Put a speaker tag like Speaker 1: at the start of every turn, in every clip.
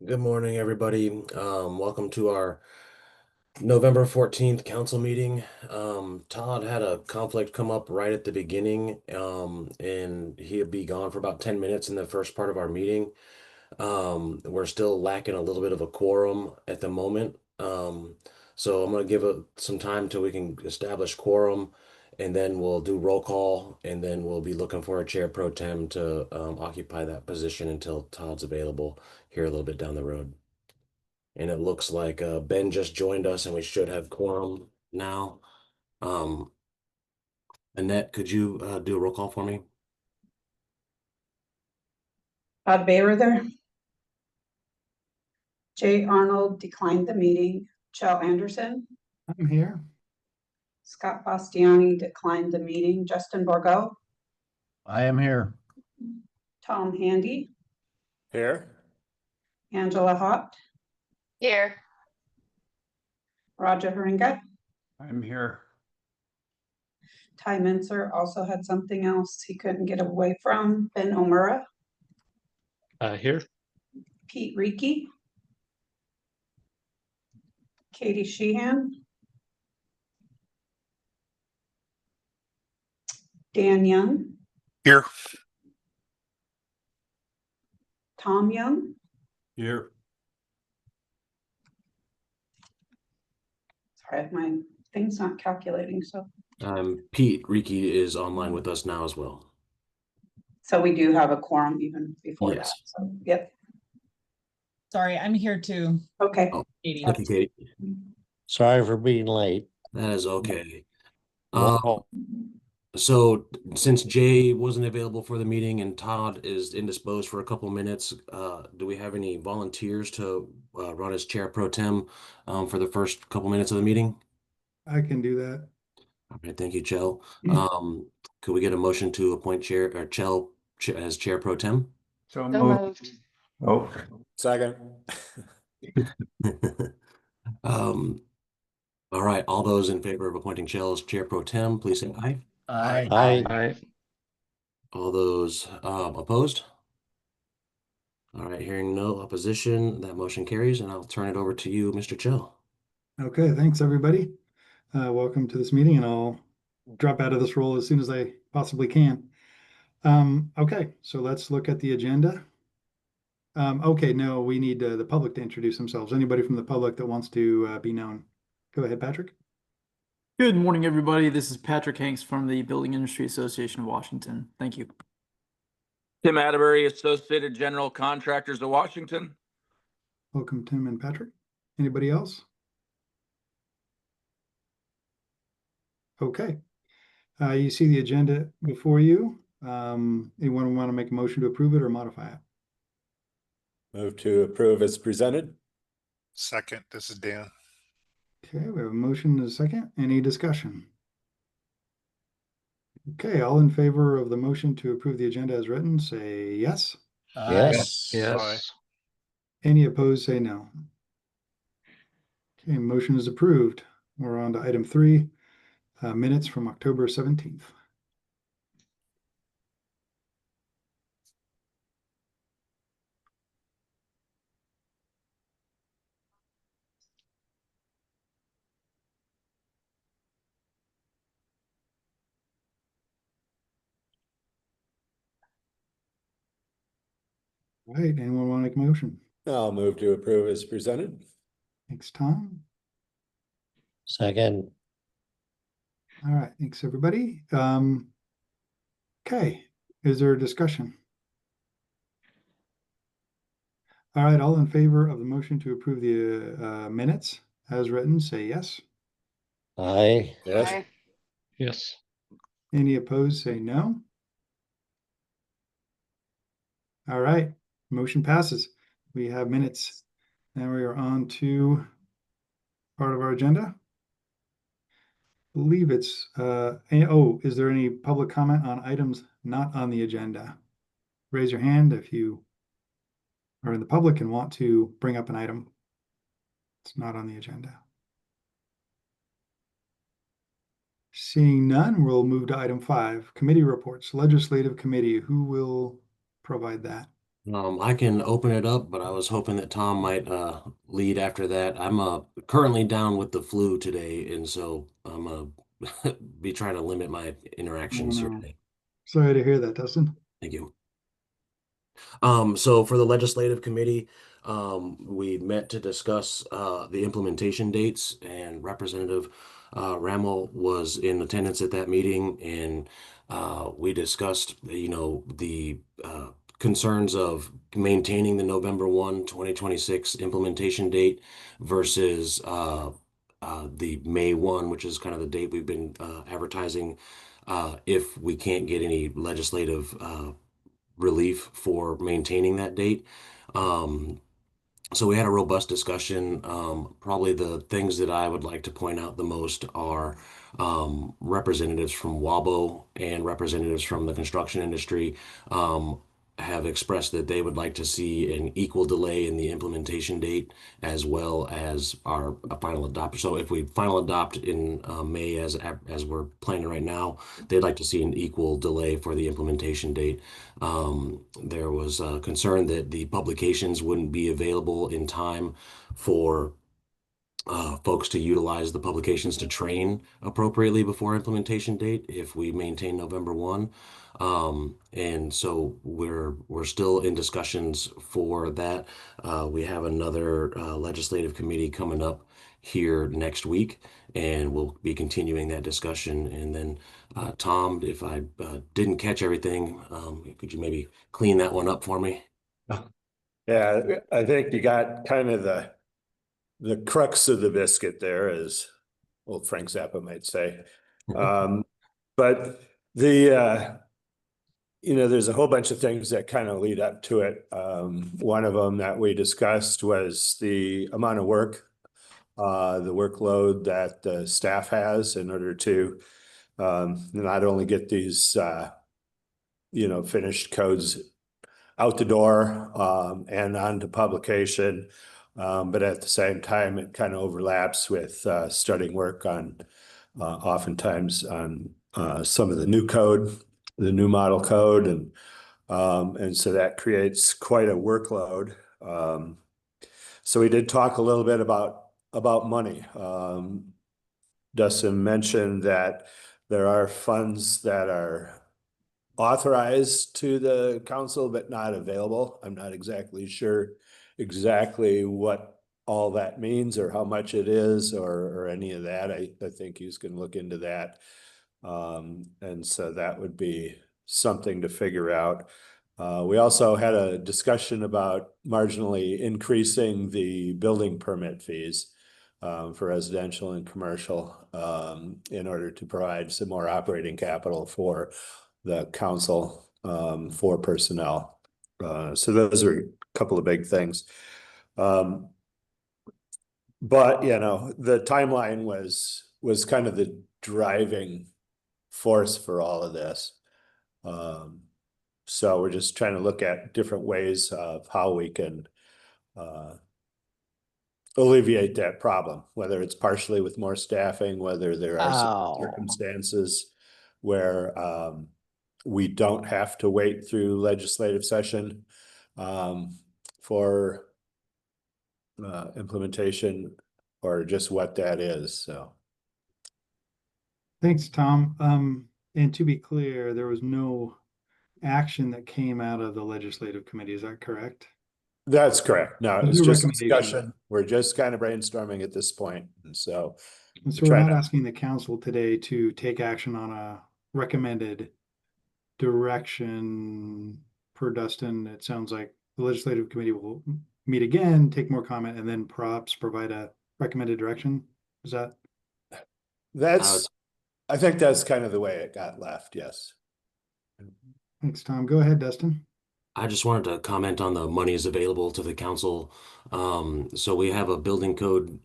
Speaker 1: Good morning, everybody. Welcome to our November 14th council meeting. Todd had a conflict come up right at the beginning, and he'll be gone for about 10 minutes in the first part of our meeting. We're still lacking a little bit of a quorum at the moment. So I'm going to give it some time till we can establish quorum, and then we'll do roll call, and then we'll be looking for a chair pro tem to occupy that position until Todd's available here a little bit down the road. And it looks like Ben just joined us and we should have quorum now. Um, Annette, could you do a roll call for me?
Speaker 2: Todd Bayrether. Jay Arnold declined the meeting. Joe Anderson.
Speaker 3: I'm here.
Speaker 2: Scott Bastiani declined the meeting. Justin Borgo.
Speaker 4: I am here.
Speaker 2: Tom Handy.
Speaker 5: Here.
Speaker 2: Angela Hott.
Speaker 6: Here.
Speaker 2: Roger Haringa.
Speaker 4: I'm here.
Speaker 2: Ty Mincer also had something else he couldn't get away from. Ben Omura.
Speaker 5: Here.
Speaker 2: Pete Reiki. Katie Sheehan. Dan Young.
Speaker 5: Here.
Speaker 2: Tom Young.
Speaker 5: Here.
Speaker 2: Sorry, my thing's not calculating, so
Speaker 1: Pete Riki is online with us now as well.
Speaker 2: we do have a quorum even before
Speaker 1: Yes.
Speaker 2: that. So yep.
Speaker 7: Sorry, I'm here too.
Speaker 2: Okay.
Speaker 1: Oh,
Speaker 7: Katie.
Speaker 1: thank you, Katie.
Speaker 4: Sorry for being late.
Speaker 1: That is okay.
Speaker 4: Well,
Speaker 1: So since Jay wasn't available for the meeting and Todd is indisposed for a couple minutes, do we have any volunteers to run as chair pro tem for the first couple minutes of the meeting?
Speaker 3: I can do that.
Speaker 1: All right, thank you, Chell. Could we get a motion to appoint Chair or Chell as chair pro tem?
Speaker 4: so
Speaker 6: So moved.
Speaker 4: Oh,
Speaker 5: Second.
Speaker 1: Um, all right, all those in favor of appointing Chell as chair pro tem, please say aye.
Speaker 4: Aye.
Speaker 1: All those opposed? All right, hearing no opposition, that motion carries, and I'll turn it over to you, Mr. Chell.
Speaker 3: Okay, thanks everybody. Welcome to this meeting, and I'll drop out of this role as soon as I possibly can. Okay, so let's look at the agenda. Okay, no, we need the public to introduce themselves. Anybody from the public that wants to be known. Go ahead, Patrick.
Speaker 8: Good morning, everybody. This is Patrick Hanks from the Building Industry Association of Washington. Thank you.
Speaker 9: Tim Atterbury, Associated General Contractors of Washington.
Speaker 3: Welcome, Tim and Patrick. Anybody else? Okay. You see the agenda before you. Anyone want to make a motion to approve it or modify it?
Speaker 5: Move to approve as presented.
Speaker 10: Second, this is Dan.
Speaker 3: Okay, we have a motion and a second. Any discussion? Okay, all in favor of the motion to approve the agenda as written, say yes.
Speaker 4: Yes.
Speaker 10: Aye.
Speaker 3: Any opposed, say no. Okay, motion is approved. We're on to item 3, minutes from October 17th. All right, anyone want to make a motion?
Speaker 5: I'll move to approve as presented.
Speaker 3: Thanks, Tom.
Speaker 4: Second.
Speaker 3: All right, thanks, everybody. Okay, is there a discussion? All right, all in favor of the motion to approve the minutes as written, say yes.
Speaker 4: Aye.
Speaker 5: Yes.
Speaker 6: Aye.
Speaker 5: Yes.
Speaker 3: Any opposed, say no. All right, motion passes. We have minutes. Now we are on to part of our agenda. I believe it's, is there any public comment on items not on the agenda? Raise your hand if you are in the public and want to bring up an item. It's not on the agenda. Seeing none, we'll move to item 5, committee reports, legislative committee. Who will provide that?
Speaker 1: I can open it up, but I was hoping that Tom might lead after that. I'm currently down with the flu today, and so I'm be trying to limit my interactions here
Speaker 3: no.
Speaker 1: today.
Speaker 3: Sorry to hear that, Dustin.
Speaker 1: Thank you. So for the legislative committee, we met to discuss the implementation dates, and Representative Rammel was in attendance at that meeting, and we discussed, the concerns of maintaining the November 1, 2026 implementation date versus the May 1, which is kind of the date we've been advertising, if we can't get any legislative relief for maintaining that date. Um, so we had a robust discussion. Probably the things that I would like to point out the most are representatives from WABO and representatives from the construction industry have expressed that they would like to see an equal delay in the implementation date as well as our final adopt. So if we final adopt in May as we're planning right now, they'd like to see an equal delay for the implementation date. There was concern that the publications wouldn't be available in time for folks to utilize the publications to train appropriately before implementation date if we maintain November 1. And so we're still in discussions for that. We have another legislative committee coming up here next week, and we'll be continuing that discussion. And then Tom, if I didn't catch everything, could you maybe clean that one up for me?
Speaker 5: Yeah, I think you got kind of the crux of the biscuit there, as old Frank Zappa might say. But there's a whole bunch of things that kind of lead up to it. One of them that we discussed was the amount of work, the workload that the staff has in order to not only get these finished codes out the door and onto publication, but at the same time, it kind of overlaps with starting work on oftentimes on some of the new code, the new model code, and so that creates quite a workload. So we did talk a little bit about money. Dustin mentioned that there are funds that are authorized to the council but not available. I'm not exactly sure exactly what all that means or how much it is or any of that. I think he's going to look into that. And so that would be something to figure out. We also had a discussion about marginally increasing the building permit fees for residential and commercial in order to provide some more operating capital for the council for personnel. So those are a couple of big things. But the timeline was kind of the driving force for all of this. So we're just trying to look at different ways of how we can alleviate that problem, whether it's partially with more staffing, whether there are some circumstances where we don't have to wait through legislative session for implementation, or just what that is. So
Speaker 3: Thanks, Tom. And to be clear, there was no action that came out of the legislative committee. Is that correct?
Speaker 5: that's correct. No,
Speaker 3: There's
Speaker 5: it's
Speaker 3: no
Speaker 5: just
Speaker 3: recommendation.
Speaker 5: discussion. We're just kind of brainstorming at this point. And so
Speaker 3: we're not asking the council today to take action on a recommended direction per Dustin. It sounds like the legislative committee will meet again, take more comment, and then perhaps provide a recommended direction. Is that?
Speaker 5: I think that's kind of the way it got left. Yes.
Speaker 3: Thanks, Tom. Go ahead, Dustin.
Speaker 1: I just wanted to comment on the monies available to the council. So we have a building code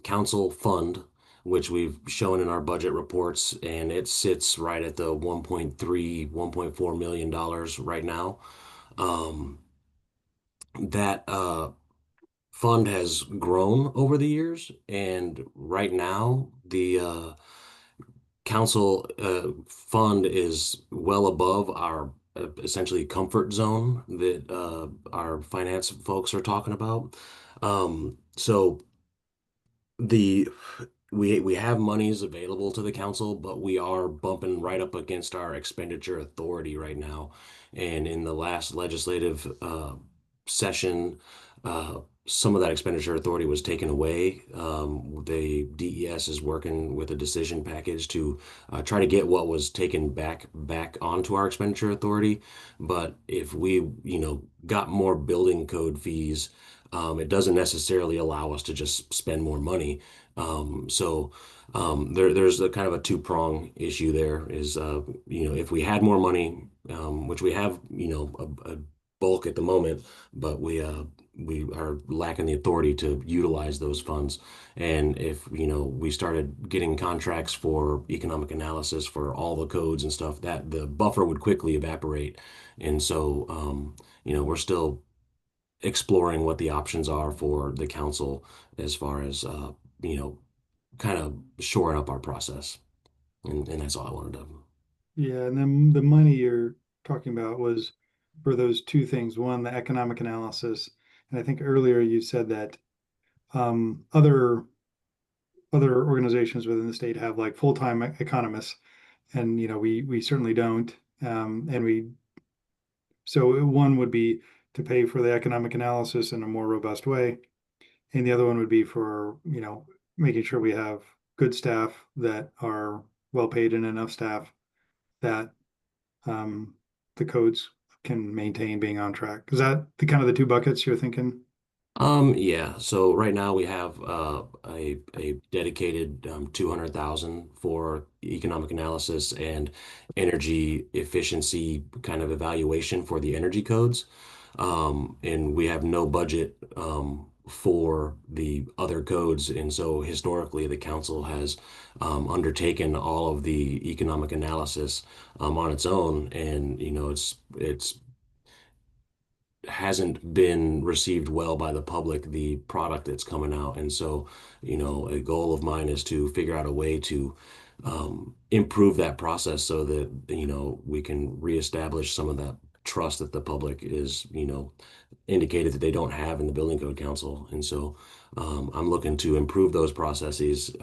Speaker 1: council fund, which we've shown in our budget reports, and it sits right at the 1.3, $1.4 million right now. That fund has grown over the years, and right now the council fund is well above our essentially comfort zone that our finance folks are talking about. So the we have monies available to the council, but we are bumping right up against our expenditure authority right now. And in the last legislative session, some of that expenditure authority was taken away. The DES is working with a decision package to try to get what was taken back onto our expenditure authority. But if we, got more building code fees, it doesn't necessarily allow us to just spend more money. There's a kind of a two-prong issue there is, if we had more money, which we have, a bulk at the moment, but we are lacking the authority to utilize those funds. And if, we started getting contracts for economic analysis for all the codes and stuff, that the buffer would quickly evaporate. And so, we're still exploring what the options are for the council as far as, kind of shoring up our process. And that's all I wanted to.
Speaker 3: Yeah, and then the money you're talking about was for those two things. One, the economic analysis, and I think earlier you said that other organizations within the state have like full-time economists, and we certainly don't. So one would be to pay for the economic analysis in a more robust way, and the other one would be for making sure we have good staff that are well paid and enough staff that the codes can maintain being on track. Is that the kind of the two buckets you're thinking?
Speaker 1: Yeah. So right now we have a dedicated 200,000 for economic analysis and energy efficiency kind of evaluation for the energy codes. And we have no budget for the other codes. And so historically, the council has undertaken all of the economic analysis on its own, and it's hasn't been received well by the public, the product that's coming out. And so, a goal of mine is to figure out a way to improve that process so that, we can reestablish some of that trust that the public is, indicated that they don't have in the Building Code Council. And so I'm looking to improve those processes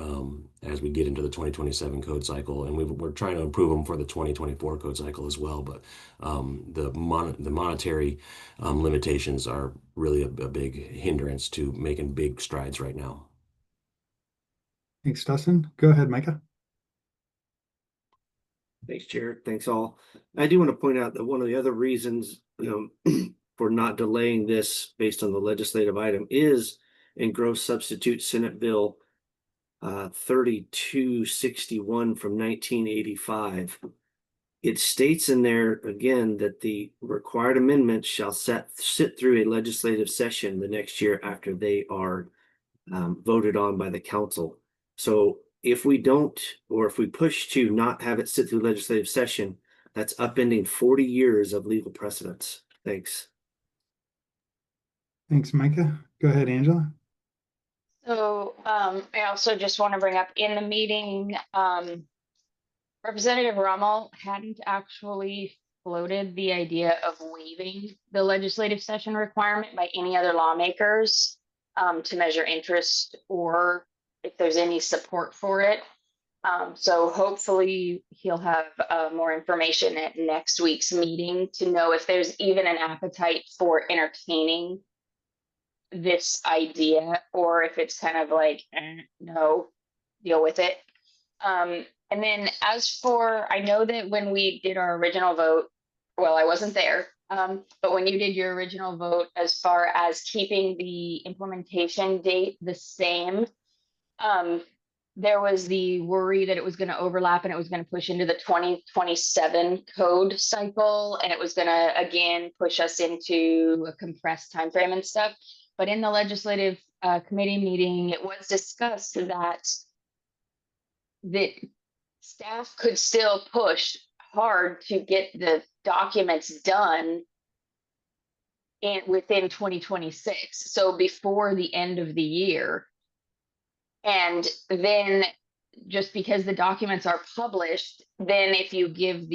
Speaker 1: as we get into the 2027 code cycle. And we're trying to improve them for the 2024 code cycle as well. But the monetary limitations are really a big hindrance to making big strides right now.
Speaker 3: Thanks, Dustin. Go ahead, Micah.
Speaker 6: Thanks, Chair. Thanks all. I do want to point out that one of the other reasons, for not delaying this based on the legislative item is in gross substitute Senate Bill 3261 from 1985. It states in there again that the required amendments shall sit through a legislative session the next year after they are voted on by the council. So if we don't, or if we push to not have it sit through legislative session, that's upending 40 years of legal precedence. Thanks.
Speaker 3: Thanks, Micah. Go ahead, Angela.
Speaker 11: So I also just want to bring up in the meeting, Representative Rummel hadn't actually floated the idea of waiving the legislative session requirement by any other lawmakers to measure interest or if there's any support for it. So hopefully he'll have more information at next week's meeting to know if there's even an appetite for entertaining this idea, or if it's kind of like, no, deal with it. And then as for, I know that when we did our original vote, well, I wasn't there, but when you did your original vote, as far as keeping the implementation date the same, there was the worry that it was going to overlap and it was going to push into the 2027 code cycle, and it was going to again push us into a compressed timeframe and stuff. But in the legislative committee meeting, it was discussed that staff could still push hard to get the documents done within 2026, so before the end of the year. And then just because the documents are published, then if you give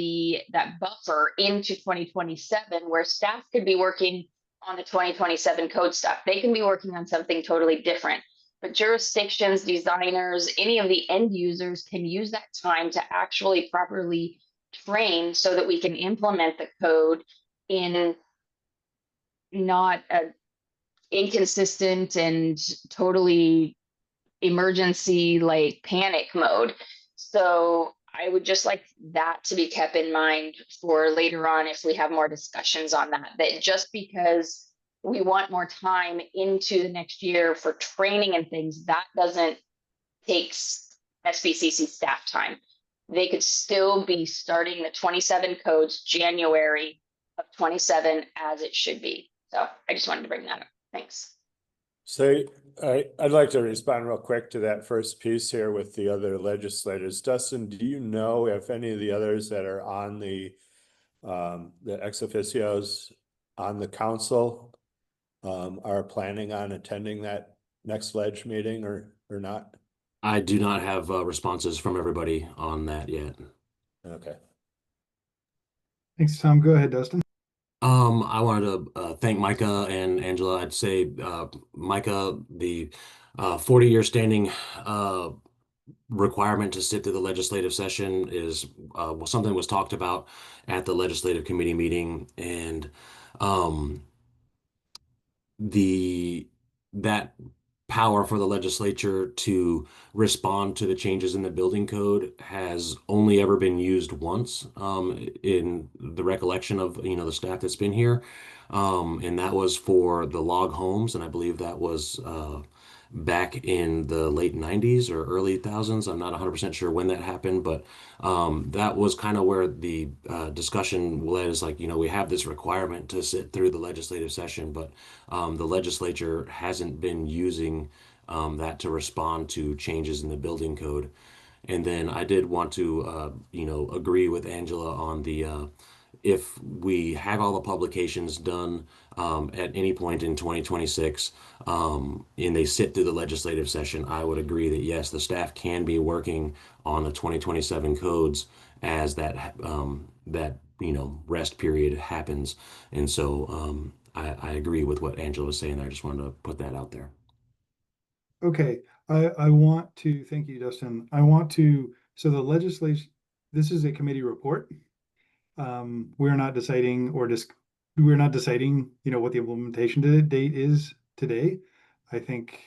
Speaker 11: that buffer into 2027, where staff could be working on the 2027 code stuff, they can be working on something totally different. But jurisdictions, designers, any of the end users can use that time to actually properly train so that we can implement the code in not a inconsistent and totally emergency like panic mode. So I would just like that to be kept in mind for later on if we have more discussions on that just because we want more time into the next year for training and things, that doesn't take SBCC staff time. They could still be starting the 27 codes January of 27 as it should be. So I just wanted to bring that up. Thanks.
Speaker 5: So I'd like to respond real quick to that first piece here with the other legislators. Dustin, do you know if any of the others that are on the ex officios on the council are planning on attending that next ledge meeting or not?
Speaker 1: I do not have responses from everybody on that yet.
Speaker 5: Okay.
Speaker 3: Thanks, Tom. Go ahead, Dustin.
Speaker 1: I wanted to thank Micah and Angela. I'd say Micah, the 40-year standing requirement to sit through the legislative session is something was talked about at the legislative committee meeting, and that power for the legislature to respond to the changes in the building code has only ever been used once in the recollection of the staff that's been here, and that was for the log homes, and I believe that was back in the late 90s or early thousands. I'm not 100% sure when that happened, but that was kind of where the discussion led. Is like, we have this requirement to sit through the legislative session, but the legislature hasn't been using that to respond to changes in the building code. And then I did want to, agree with Angela on the if we have all the publications done at any point in 2026 and they sit through the legislative session, I would agree that yes, the staff can be working on the 2027 codes as that rest period happens. And so I agree with what Angela was saying there. I just wanted to put that out there.
Speaker 3: Okay, I want to thank you, Dustin. So the legislation, this is a committee report. We're not deciding what the implementation date is today. I think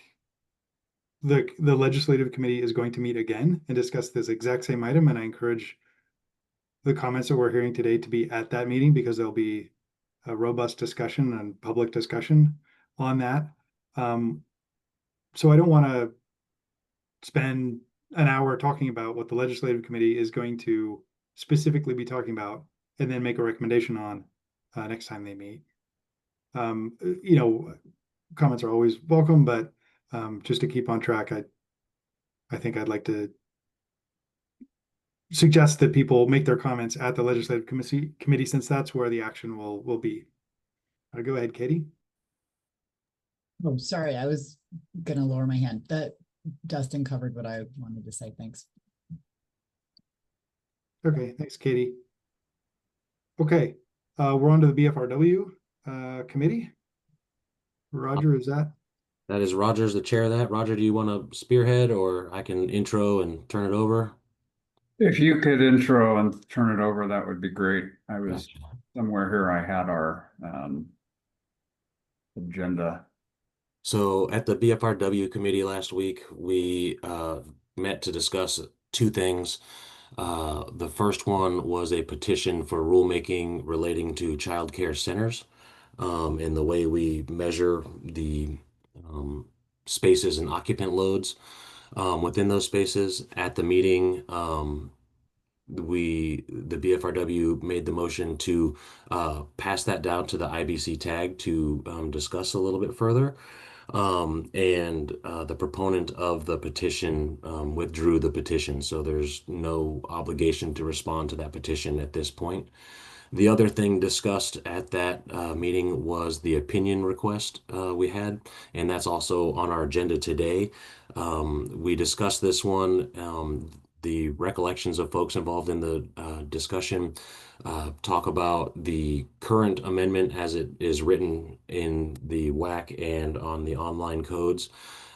Speaker 3: the legislative committee is going to meet again and discuss this exact same item, and I encourage the comments that we're hearing today to be at that meeting because there'll be a robust discussion and public discussion on that. So I don't want to spend an hour talking about what the legislative committee is going to specifically be talking about and then make a recommendation on next time they meet. Comments are always welcome, but just to keep on track, I think I'd like to suggest that people make their comments at the legislative committee since that's where the action will be. Go ahead, Katie.
Speaker 12: Oh, sorry, I was gonna lower my hand. That Dustin covered what I wanted to say. Thanks.
Speaker 3: Okay, thanks, Katie. Okay, we're on to the BFRW committee. Roger, is that?
Speaker 1: That is Roger's the chair of that. Roger, do you want to spearhead or I can intro and turn it over?
Speaker 13: If you could intro and turn it over, that would be great. I was somewhere here, I had our agenda.
Speaker 1: So at the BFRW committee last week, we met to discuss two things. The first one was a petition for rulemaking relating to child care centers and the way we measure the spaces and occupant loads within those spaces. At the meeting, the BFRW made the motion to pass that down to the IBC tag to discuss a little bit further. And the proponent of the petition withdrew the petition, so there's no obligation to respond to that petition at this point. The other thing discussed at that meeting was the opinion request we had, and that's also on our agenda today. We discussed this one. The recollections of folks involved in the discussion talk about the current amendment as it is written in the WAC and on the online codes,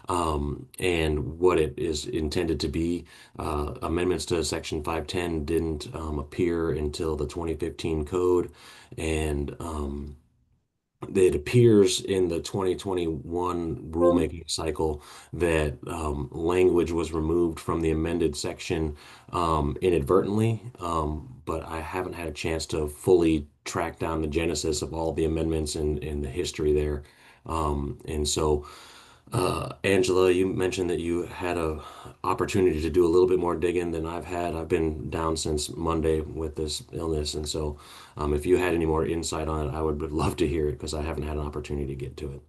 Speaker 1: and what it is intended to be. Amendments to Section 510 didn't appear until the 2015 code, and it appears in the 2021 rulemaking cycle that language was removed from the amended section inadvertently, but I haven't had a chance to fully track down the genesis of all the amendments and the history there. And so, Angela, you mentioned that you had a opportunity to do a little bit more digging than I've had. I've been down since Monday with this illness, and so if you had any more insight on it, I would love to hear it because I haven't had an opportunity to get to it.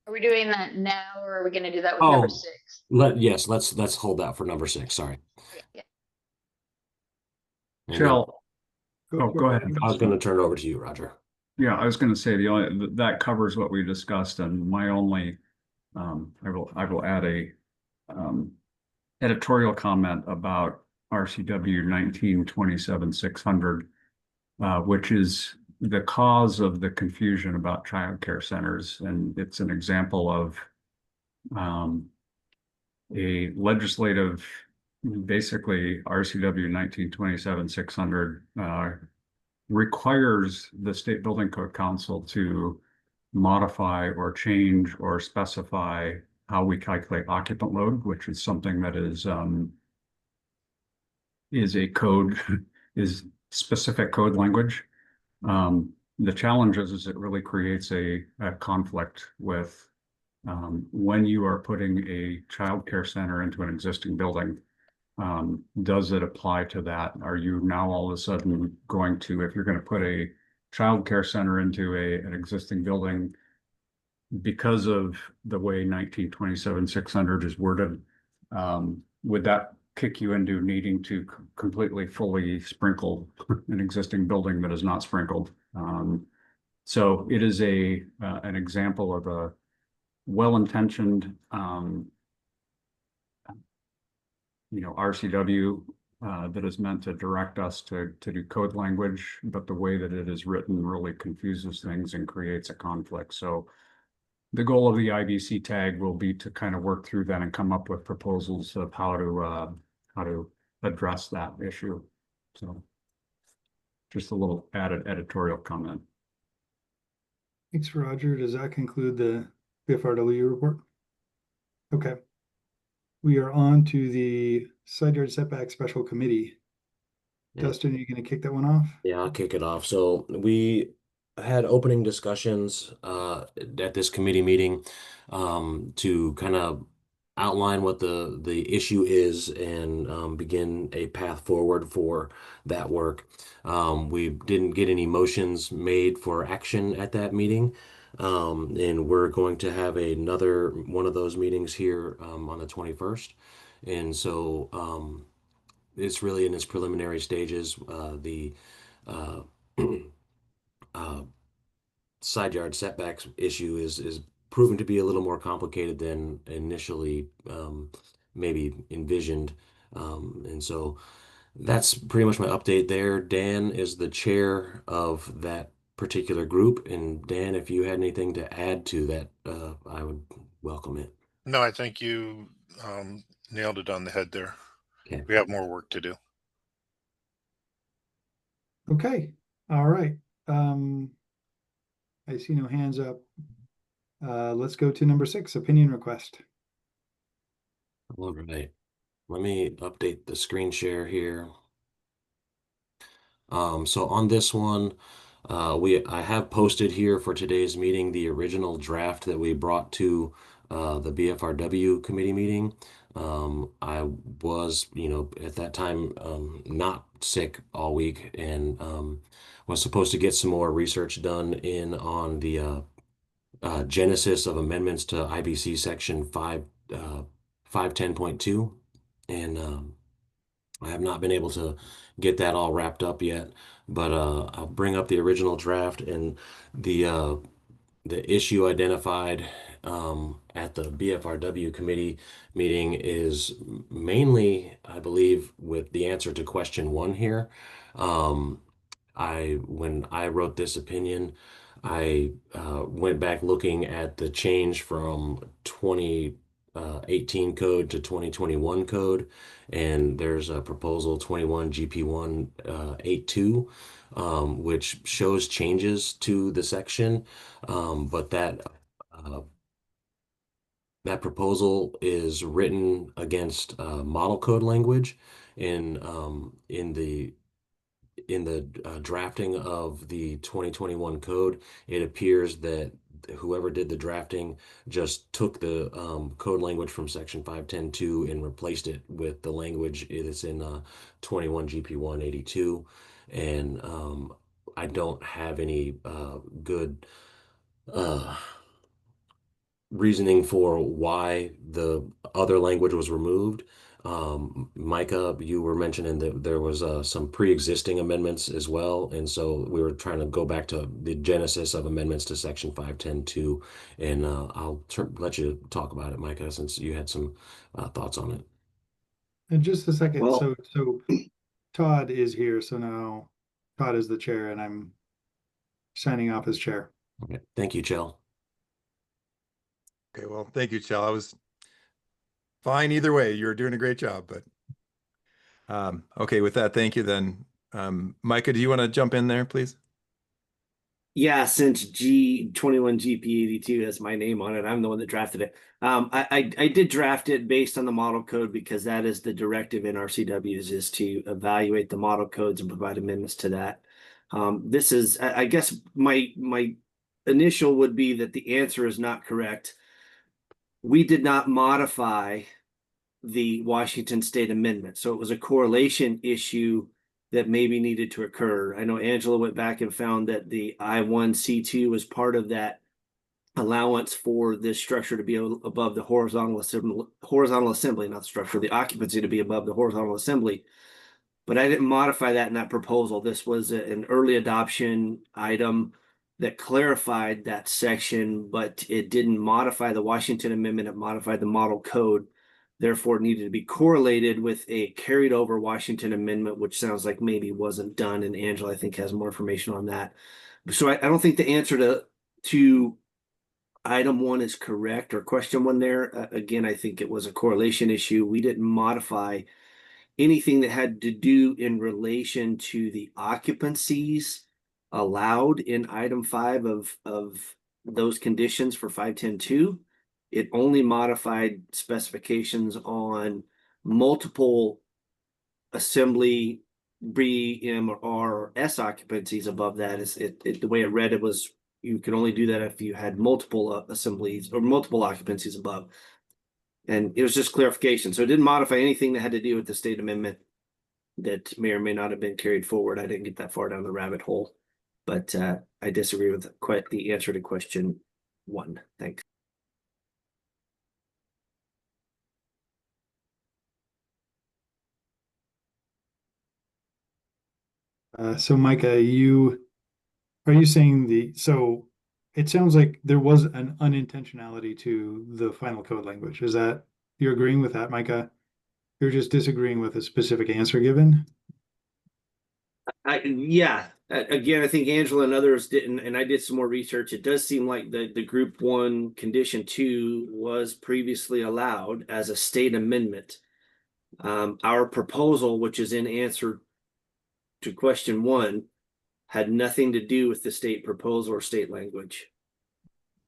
Speaker 11: Are we doing that now, or are we gonna do that with number
Speaker 1: Oh,
Speaker 11: 6?
Speaker 1: yes, let's hold that for number 6. Sorry.
Speaker 11: Yeah.
Speaker 1: And then
Speaker 13: Shall, oh, go ahead.
Speaker 1: I was going to turn it over to you, Roger.
Speaker 13: Yeah, I was going to say the only that covers what we discussed, and my only I will add a editorial comment about RCW 1927-600, which is the cause of the confusion about childcare centers, and it's an example of a legislative, basically RCW 1927-600 requires the State Building Code Council to modify or change or specify how we calculate occupant load, which is something that is a code, is specific code language. The challenge is it really creates a conflict with when you are putting a child care center into an existing building. Does it apply to that? Are you now all of a sudden going to, if you're going to put a child care center into an existing building, because of the way 1927-600 is worded, would that kick you into needing to completely fully sprinkle an existing building that is not sprinkled? So it is an example of a well-intentioned RCW that is meant to direct us to do code language, but the way that it is written really confuses things and creates a conflict. So the goal of the IBC tag will be to kind of work through that and come up with proposals of how to address that issue. So just a little added editorial comment.
Speaker 3: Thanks, Roger. Does that conclude the BFRW report? Okay. We are on to the side yard setback special committee.
Speaker 1: Yeah.
Speaker 3: Dustin, are you going to kick that one off?
Speaker 1: Yeah, I'll kick it off. So we had opening discussions at this committee meeting to kind of outline what the issue is and begin a path forward for that work. We didn't get any motions made for action at that meeting. And we're going to have another one of those meetings here on the 21st. And so it's really in its preliminary stages. The uh, side yard setbacks issue is proven to be a little more complicated than initially maybe envisioned. And so that's pretty much my update there. Dan is the chair of that particular group. And Dan, if you had anything to add to that, I would welcome it.
Speaker 10: No, I think you nailed it on the head there.
Speaker 1: Okay.
Speaker 10: We have more work to do.
Speaker 3: Okay. All right. I see no hands up. Let's go to number 6, opinion request.
Speaker 1: All right. Let me update the screen share here. So on this one, I have posted here for today's meeting the original draft that we brought to the BFRW committee meeting. I was, at that time, not sick all week and was supposed to get some more research done on the genesis of amendments to IBC section 510.2. And I have not been able to get that all wrapped up yet, but I'll bring up the original draft and the issue identified at the BFRW committee meeting is mainly, I believe, with the answer to question 1 here. When I wrote this opinion, I went back looking at the change from 2018 code to 2021 code, and there's a proposal 21 GP1 82, which shows changes to the section, but uh, that proposal is written against model code language in the drafting of the 2021 code. It appears that whoever did the drafting just took the code language from section 510.2 and replaced it with the language that's in 21 GP1 82. And I don't have any good reasoning for why the other language was removed. Micah, you were mentioning that there was some pre-existing amendments as well, and so we were trying to go back to the genesis of amendments to section 510.2, and I'll let you talk about it, Micah, since you had some thoughts on it.
Speaker 3: And just a second,
Speaker 6: Well-
Speaker 3: so Todd is here, so now Todd is the chair and I'm signing off as chair.
Speaker 1: Okay. Thank you, Chell.
Speaker 14: Okay, well, thank you, Chell. I was fine either way. You're doing a great job, but okay, with that, thank you then. Micah, do you want to jump in there, please?
Speaker 6: Yeah, since G21 GP82 has my name on it, I'm the one that drafted it. I did draft it based on the model code because that is the directive in RCWs, is to evaluate the model codes and provide amendments to that. This is, I guess my initial would be that the answer is not correct. We did not modify the Washington State Amendment, so it was a correlation issue that maybe needed to occur. I know Angela went back and found that the I1C2 was part of that allowance for this structure to be above the horizontal assembly, not the structure, the occupancy to be above the horizontal assembly. But I didn't modify that in that proposal. This was an early adoption item that clarified that section, but it didn't modify the Washington Amendment. It modified the model code. Therefore, it needed to be correlated with a carried over Washington Amendment, which sounds like maybe wasn't done. And Angela, I think, has more information on that. So I don't think the answer to item 1 is correct, or question 1 there. Again, I think it was a correlation issue. We didn't modify anything that had to do in relation to the occupancies allowed in item 5 of those conditions for 510.2. It only modified specifications on multiple assembly B, M, or S occupancies above that. Is the way it read, it was you could only do that if you had multiple assemblies or multiple occupancies above. And it was just clarification. So it didn't modify anything that had to do with the state amendment that may or may not have been carried forward. I didn't get that far down the rabbit hole, but I disagree with the answer to question 1. Thanks.
Speaker 3: So Micah, are you saying so it sounds like there was an unintentionality to the final code language. Is that, you're agreeing with that, Micah? You're just disagreeing with a specific answer given?
Speaker 6: Yeah. Again, I think Angela and others didn't, and I did some more research. It does seem like the group 1 condition 2 was previously allowed as a state amendment. Our proposal, which is in answer to question 1, had nothing to do with the state proposal or state language.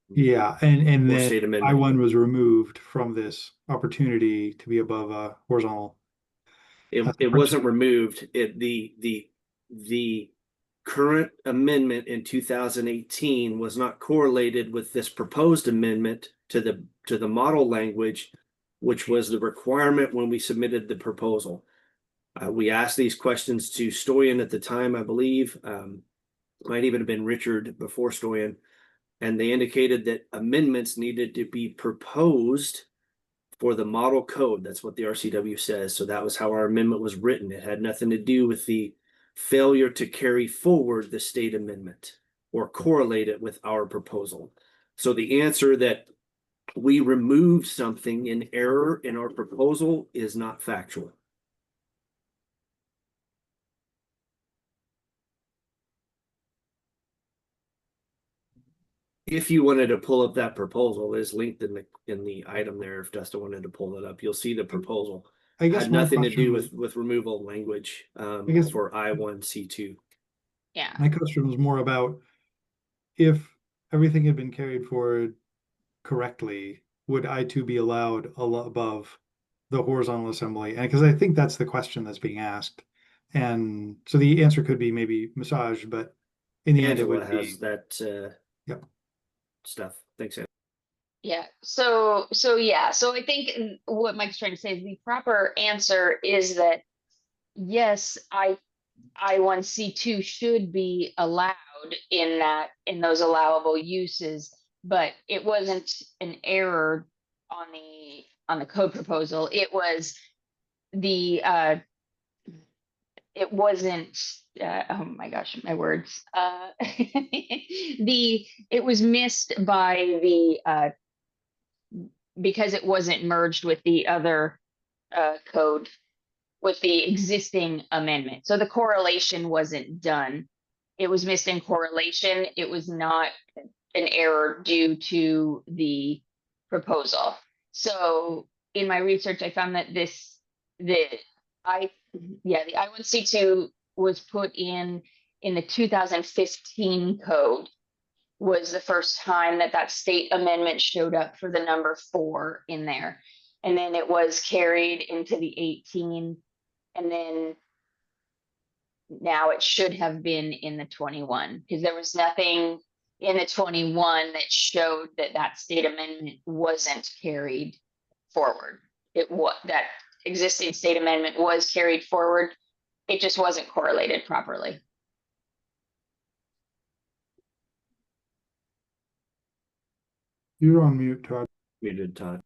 Speaker 3: Yeah, and
Speaker 6: Or
Speaker 3: then
Speaker 6: state amendment.
Speaker 3: I1 was removed from this opportunity to be above a horizontal.
Speaker 6: It wasn't removed. The current amendment in 2018 was not correlated with this proposed amendment to the model language, which was the requirement when we submitted the proposal. We asked these questions to Stoyan at the time, I believe. Might even have been Richard before Stoyan. And they indicated that amendments needed to be proposed for the model code. That's what the RCW says. So that was how our amendment was written. It had nothing to do with the failure to carry forward the state amendment or correlate it with our proposal. So the answer that we removed something in error in our proposal is not factual. If you wanted to pull up that proposal, it's linked in the item there. If Dustin wanted to pull it up, you'll see the proposal.
Speaker 3: I guess
Speaker 6: Had
Speaker 3: my
Speaker 6: nothing to
Speaker 3: question
Speaker 6: do
Speaker 3: was,
Speaker 6: with removal of language
Speaker 3: guess-
Speaker 6: for I1C2.
Speaker 11: Yeah.
Speaker 3: my question was more about if everything had been carried forward correctly, would I2 be allowed above the horizontal assembly? And because I think that's the question that's being asked. And so the answer could be maybe massage, but in the end it
Speaker 6: Angela
Speaker 3: would
Speaker 6: has
Speaker 3: be,
Speaker 6: that
Speaker 3: yep.
Speaker 6: stuff. Thanks, Angela.
Speaker 11: Yeah. So I think what Mike's trying to say is the proper answer is that yes, I1C2 should be allowed in those allowable uses, but it wasn't an error on the code proposal. It was the it wasn't oh my gosh, my words. It was missed by the because it wasn't merged with the other code, with the existing amendment. So the correlation wasn't done. It was missed in correlation. It was not an error due to the proposal. So in my research, I found that the I1C2 was put in the 2015 code, was the first time that state amendment showed up for the number 4 in there. And then it was carried into the 18, and then now it should have been in the 21, because there was nothing in the 21 that showed that state amendment wasn't carried forward. That existing state amendment was carried forward. It just wasn't correlated properly.
Speaker 3: You're on mute, Todd.
Speaker 6: Muted, Todd.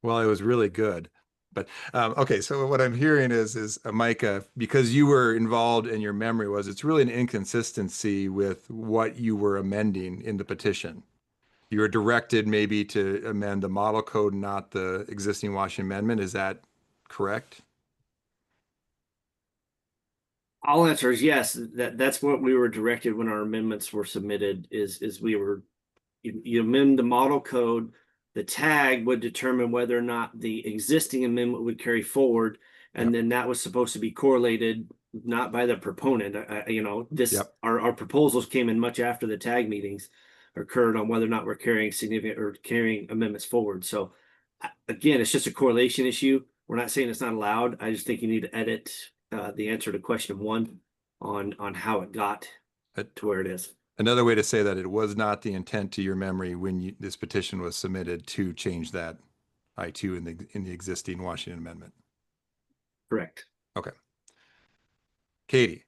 Speaker 14: Well, it was really good. But okay, so what I'm hearing is Micah, because you were involved and your memory was, it's really an inconsistency with what you were amending in the petition. You were directed maybe to amend the model code, not the existing Washington Amendment. Is that correct?
Speaker 6: All answer is yes. That's what we were directed when our amendments were submitted. Is we were you amend the model code, the tag would determine whether or not the existing amendment would carry forward, and then that was supposed to be correlated not by the proponent. Our proposals came in much after the tag meetings occurred on whether or not we're carrying significant or carrying amendments forward. So again, it's just a correlation issue. We're not saying it's not allowed. I just think you need to edit the answer to question 1 on how it got to where it is.
Speaker 14: Another way to say that it was not the intent to your memory when this petition was submitted to change that I2 in the existing Washington Amendment.
Speaker 6: Correct.
Speaker 14: Okay. Katie.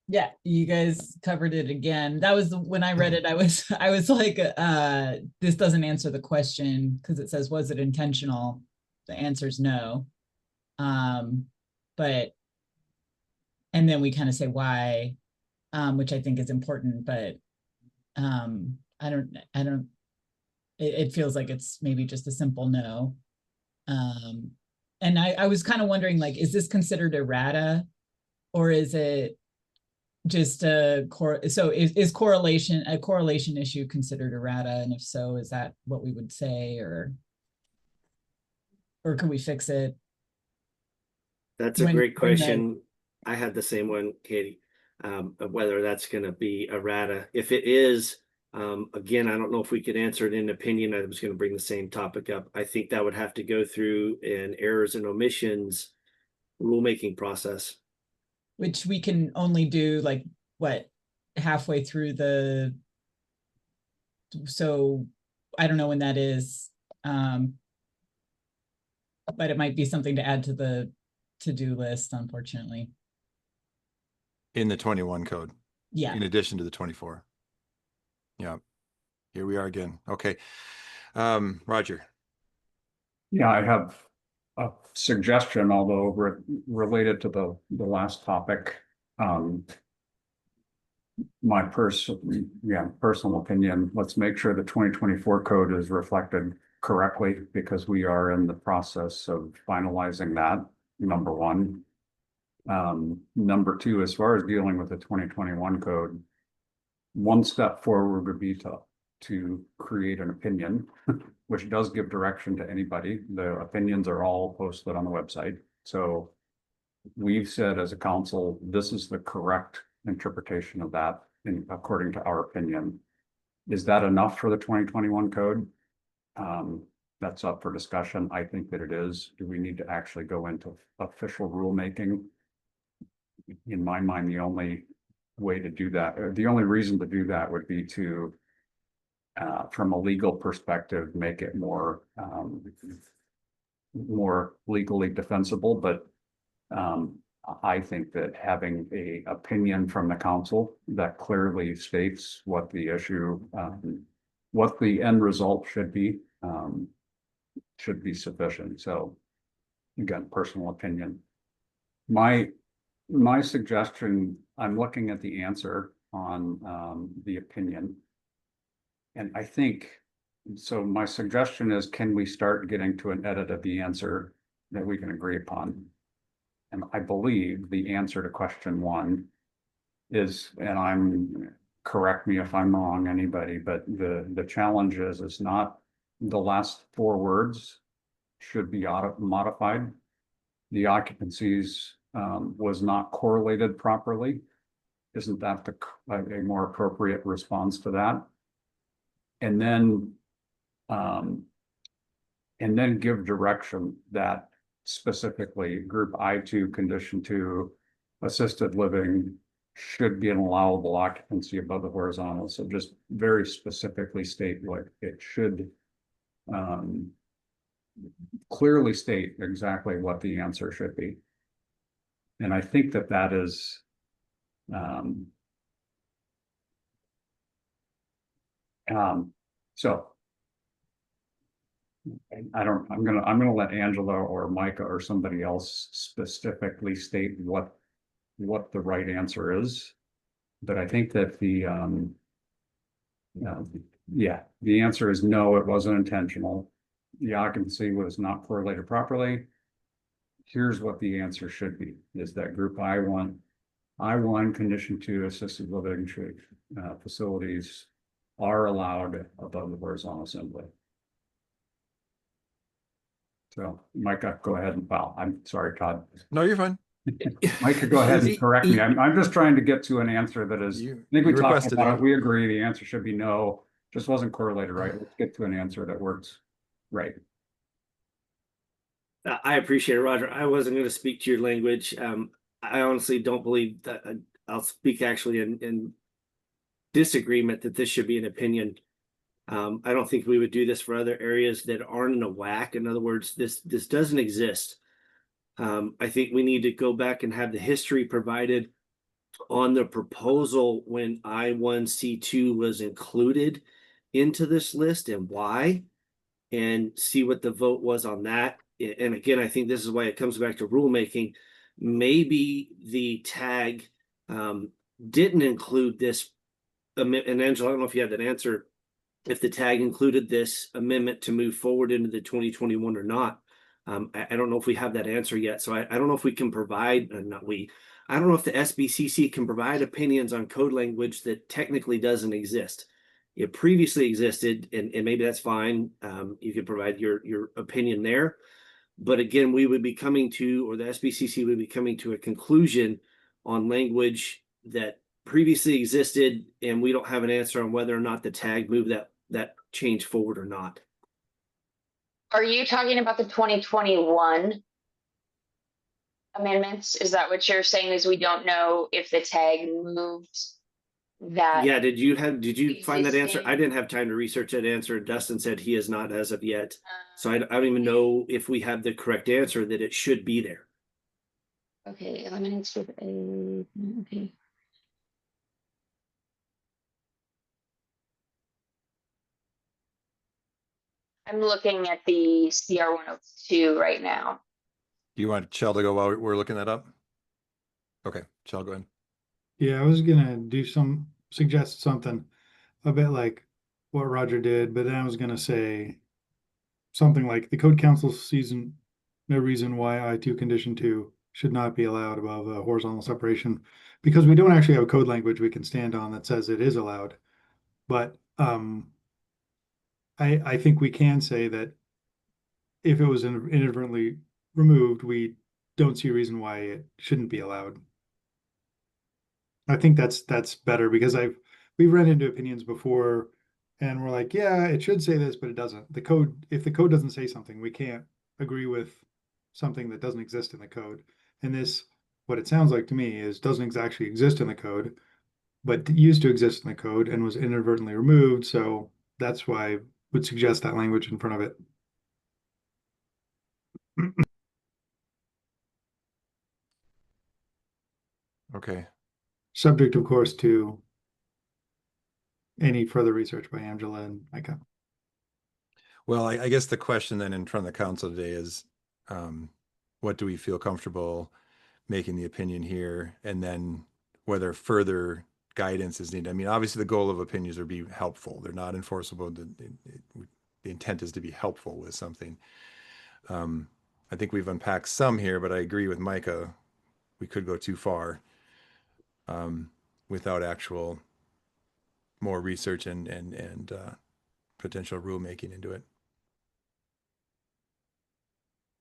Speaker 12: Yeah, you guys covered it again. That was when I read it, I was like, this doesn't answer the question, because it says, was it intentional? The answer is no. But and then we kind of say why, which I think is important, but I don't it feels like it's maybe just a simple no. And I was kind of wondering, like, is this considered errata, or is it just a is correlation a correlation issue considered errata? And if so, is that what we would say, or could we fix it?
Speaker 6: That's a great question. I had the same one, Katie, of whether that's going to be errata. If it is, again, I don't know if we could answer it in opinion. I was going to bring the same topic up. I think that would have to go through an errors and omissions rulemaking process,
Speaker 12: which we can only do like what, halfway through the, so I don't know when that is, but it might be something to add to the to-do list, unfortunately.
Speaker 14: In the 21 code.
Speaker 12: Yeah.
Speaker 14: In addition to the 24. Yeah. Here we are again. Okay. Roger.
Speaker 13: Yeah, I have a suggestion, although related to the last topic. my personal opinion, let's make sure the 2024 code is reflected correctly, because we are in the process of finalizing that, number one. Number two, as far as dealing with the 2021 code, one step forward would be to create an opinion, which does give direction to anybody. The opinions are all posted on the website. So we've said as a council, this is the correct interpretation of that, according to our opinion. Is that enough for the 2021 code? That's up for discussion. I think that it is. Do we need to actually go into official rulemaking? In my mind, the only way to do that, or the only reason to do that, would be to, from a legal perspective, make it more legally defensible. But I think that having an opinion from the council that clearly states what the issue, what the end result should be sufficient. So again, personal opinion. My suggestion, I'm looking at the answer on the opinion. And I think, so my suggestion is, can we start getting to an edit of the answer that we can agree upon? And I believe the answer to question one is, and correct me if I'm wrong, anybody, but the challenge is, it's not the last four words should be modified. The occupancies was not correlated properly. Isn't that a more appropriate response to that? And then give direction that specifically group I2, condition 2, assisted living should be an allowable occupancy above the horizontal. So just very specifically state what it should, clearly state exactly what the answer should be. And I think that is so I'm gonna let Angela or Micah or somebody else specifically state what the right answer is. But I think that the answer is no, it wasn't intentional. The occupancy was not correlated properly. Here's what the answer should be, is that group I1 condition 2 assisted living facilities are allowed above the horizontal assembly. So Micah, go ahead and file. I'm sorry, Todd.
Speaker 14: No, you're fine.
Speaker 13: Micah, go ahead and correct me. I'm just trying to get to an answer that is, I think we talked about it. We agree the answer should be no, just wasn't correlated right. Let's get to an answer that works right.
Speaker 6: I appreciate it, Roger. I wasn't going to speak to your language. I honestly don't believe that. I'll speak actually in disagreement that this should be an opinion. I don't think we would do this for other areas that aren't in a WAC. In other words, this doesn't exist. I think we need to go back and have the history provided on the proposal when I1C2 was included into this list and why, and see what the vote was on that. And again, I think this is why it comes back to rulemaking. Maybe the tag didn't include this. And Angela, I don't know if you have that answer, if the tag included this amendment to move forward into the 2021 or not. I don't know if we have that answer yet. So I don't know if we can provide, I don't know if the SBCC can provide opinions on code language that technically doesn't exist. It previously existed, and maybe that's fine. You could provide your opinion there. But again, we would be coming to, or the SBCC would be coming to a conclusion on language that previously existed, and we don't have an answer on whether or not the tag moved that change forward or not.
Speaker 11: Are you talking about the 2021 amendments? Is that what you're saying, is we don't know if the tag moved that?
Speaker 6: Yeah, did you find that answer? I didn't have time to research that answer. Dustin said he has not as of yet. So I don't even know if we have the correct answer that it should be there.
Speaker 11: Okay, elements with a, okay. I'm looking at the CR 102 right now.
Speaker 14: Do you want Chell to go while we're looking that up? Okay, Chell, go ahead.
Speaker 3: Yeah, I was gonna do some suggest something a bit like what Roger did, but then I was gonna say something like the code council sees no reason why I2 condition 2 should not be allowed above a horizontal separation, because we don't actually have a code language we can stand on that says it is allowed. But I think we can say that if it was inadvertently removed, we don't see a reason why it shouldn't be allowed. I think that's better, because we've run into opinions before and we're like, yeah, it should say this, but it doesn't. The code, if the code doesn't say something, we can't agree with something that doesn't exist in the code. And this, what it sounds like to me, is doesn't actually exist in the code, but used to exist in the code and was inadvertently removed. So that's why I would suggest that language in front of it.
Speaker 14: Okay.
Speaker 3: Subject, of course, to any further research by Angela and Micah.
Speaker 14: Well, I guess the question then in front of the council today is, what do we feel comfortable making the opinion here? And then whether further guidance is needed. I mean, obviously the goal of opinions are to be helpful. They're not enforceable. The intent is to be helpful with something. I think we've unpacked some here, but I agree with Micah. We could go too far without actual more research and potential rulemaking into it.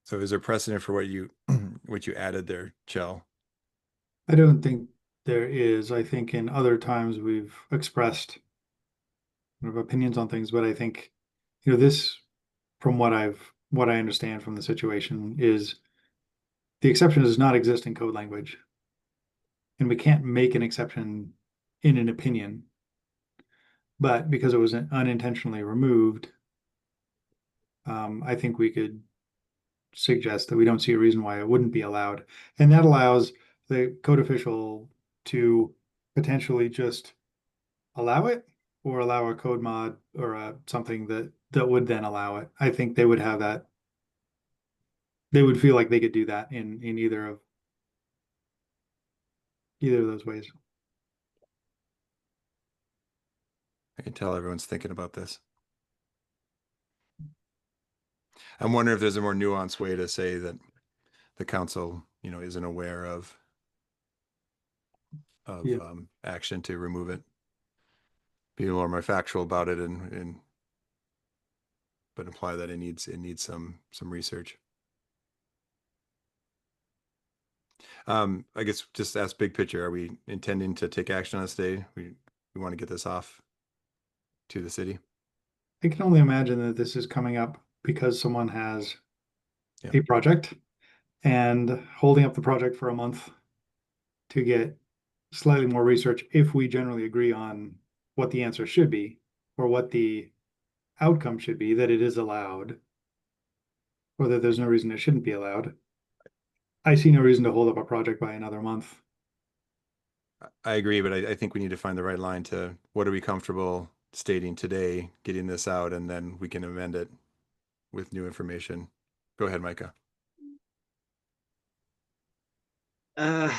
Speaker 14: So is there precedent for what you what you added there, Chell?
Speaker 3: I don't think there is. I think in other times we've expressed opinions on things, but I think, this, from what I understand from the situation, is the exception does not exist in code language. And we can't make an exception in an opinion. But because it was unintentionally removed, I think we could suggest that we don't see a reason why it wouldn't be allowed. And that allows the code official to potentially just allow it, or allow a code mod or something that would then allow it. I think they would have that. They would feel like they could do that in either of those ways.
Speaker 14: I can tell everyone's thinking about this. I'm wondering if there's a more nuanced way to say that the council, isn't aware of action to remove it. Be a little more factual about it, but imply that it needs some research. I guess just ask big picture. Are we intending to take action on this today? We want to get this off to the city.
Speaker 3: I can only imagine that this is coming up because someone has a project and holding up the project for a month to get slightly more research, if we generally agree on what the answer should be or what the outcome should be, that it is allowed, or that there's no reason it shouldn't be allowed. I see no reason to hold up a project by another month.
Speaker 14: I agree, but I think we need to find the right line to what are we comfortable stating today, getting this out, and then we can amend it with new information. Go ahead, Micah.
Speaker 6: I'm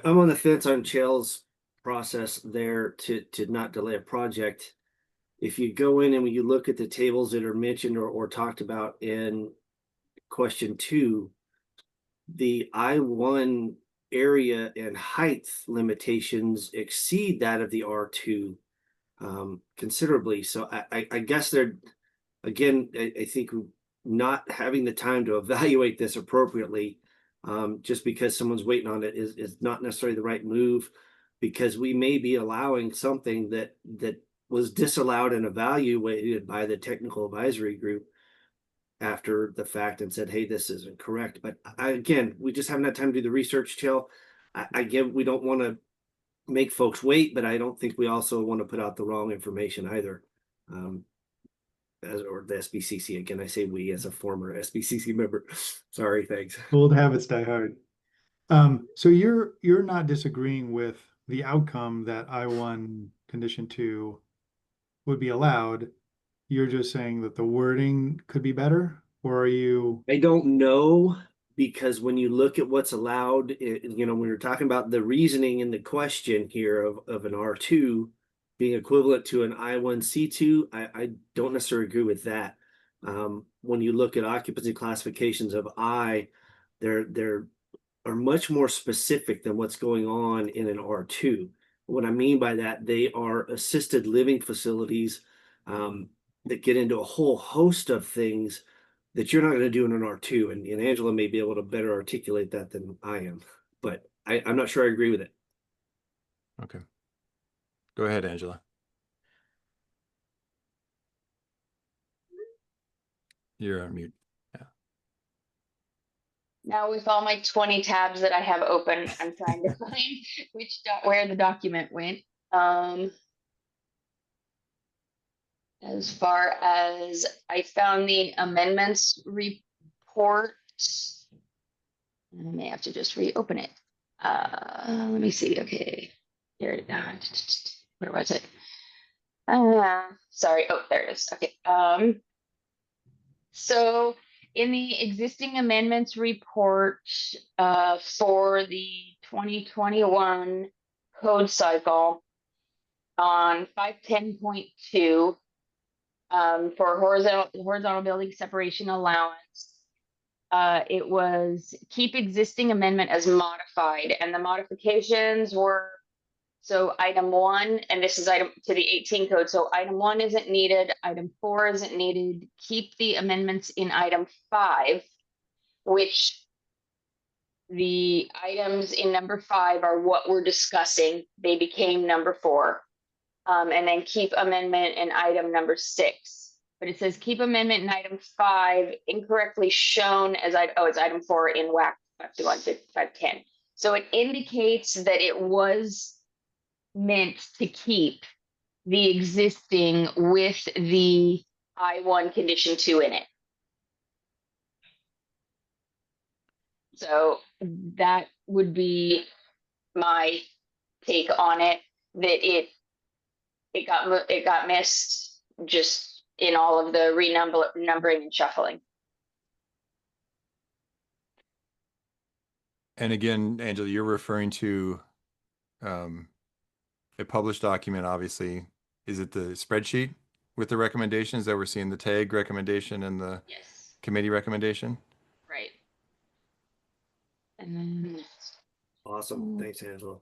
Speaker 6: on the fence on Chell's process there to not delay a project. If you go in and when you look at the tables that are mentioned or talked about in question 2, the I1 area and height limitations exceed that of the R2 considerably. So I guess they're, again, I think not having the time to evaluate this appropriately, just because someone's waiting on it is not necessarily the right move, because we may be allowing something that was disallowed and evaluated by the technical advisory group after the fact and said, hey, this isn't correct. But again, we just haven't had time to do the research, Chill. I get we don't want to make folks wait, but I don't think we also want to put out the wrong information either. Or the SBCC, again, I say we as a former SBCC member. Sorry, thanks.
Speaker 3: Old habits die hard. So you're not disagreeing with the outcome that I1 condition 2 would be allowed. You're just saying that the wording could be better, or are you?
Speaker 6: I don't know because when you look at what's allowed, you know, when we're talking about the reasoning in the question here of an R2 being equivalent to an I1 C2, I don't necessarily agree with that. When you look at occupancy classifications of I, they're are much more specific than what's going on in an R2. What I mean by that, they are assisted living facilities that get into a whole host of things that you're not going to do in an R2. And Angela may be able to better articulate that than I am, but I'm not sure I agree with it.
Speaker 14: Okay. Go ahead, Angela. You're on mute.
Speaker 11: Now with all my 20 tabs that I have open, I'm trying to find where the document went. As far as I found the amendments report, I may have to just reopen it. Let me see. Okay, here. Where was it? Sorry. Oh, there it is. Okay. So in the existing amendments report for the 2021 code cycle on 510.2 for horizontal building separation allowance, it was keep existing amendment as modified, and the modifications were, so item 1, and this is item to the 18 code. So item 1 isn't needed. Item 4 isn't needed. Keep the amendments in item 5, which the items in number 5 are what we're discussing. They became number 4. And then keep amendment in item number 6. But it says keep amendment in item 5 incorrectly shown as it's item 4 in WAC 510. So it indicates that it was meant to keep the existing with the I1 condition 2 in it. So that would be my take on it, that it got missed just in all of the numbering and shuffling.
Speaker 14: And again, Angela, you're referring to a published document, obviously. Is it the spreadsheet with the recommendations that we're seeing, the tag recommendation and the committee recommendation?
Speaker 11: Right. And then
Speaker 6: awesome. Thanks, Angela.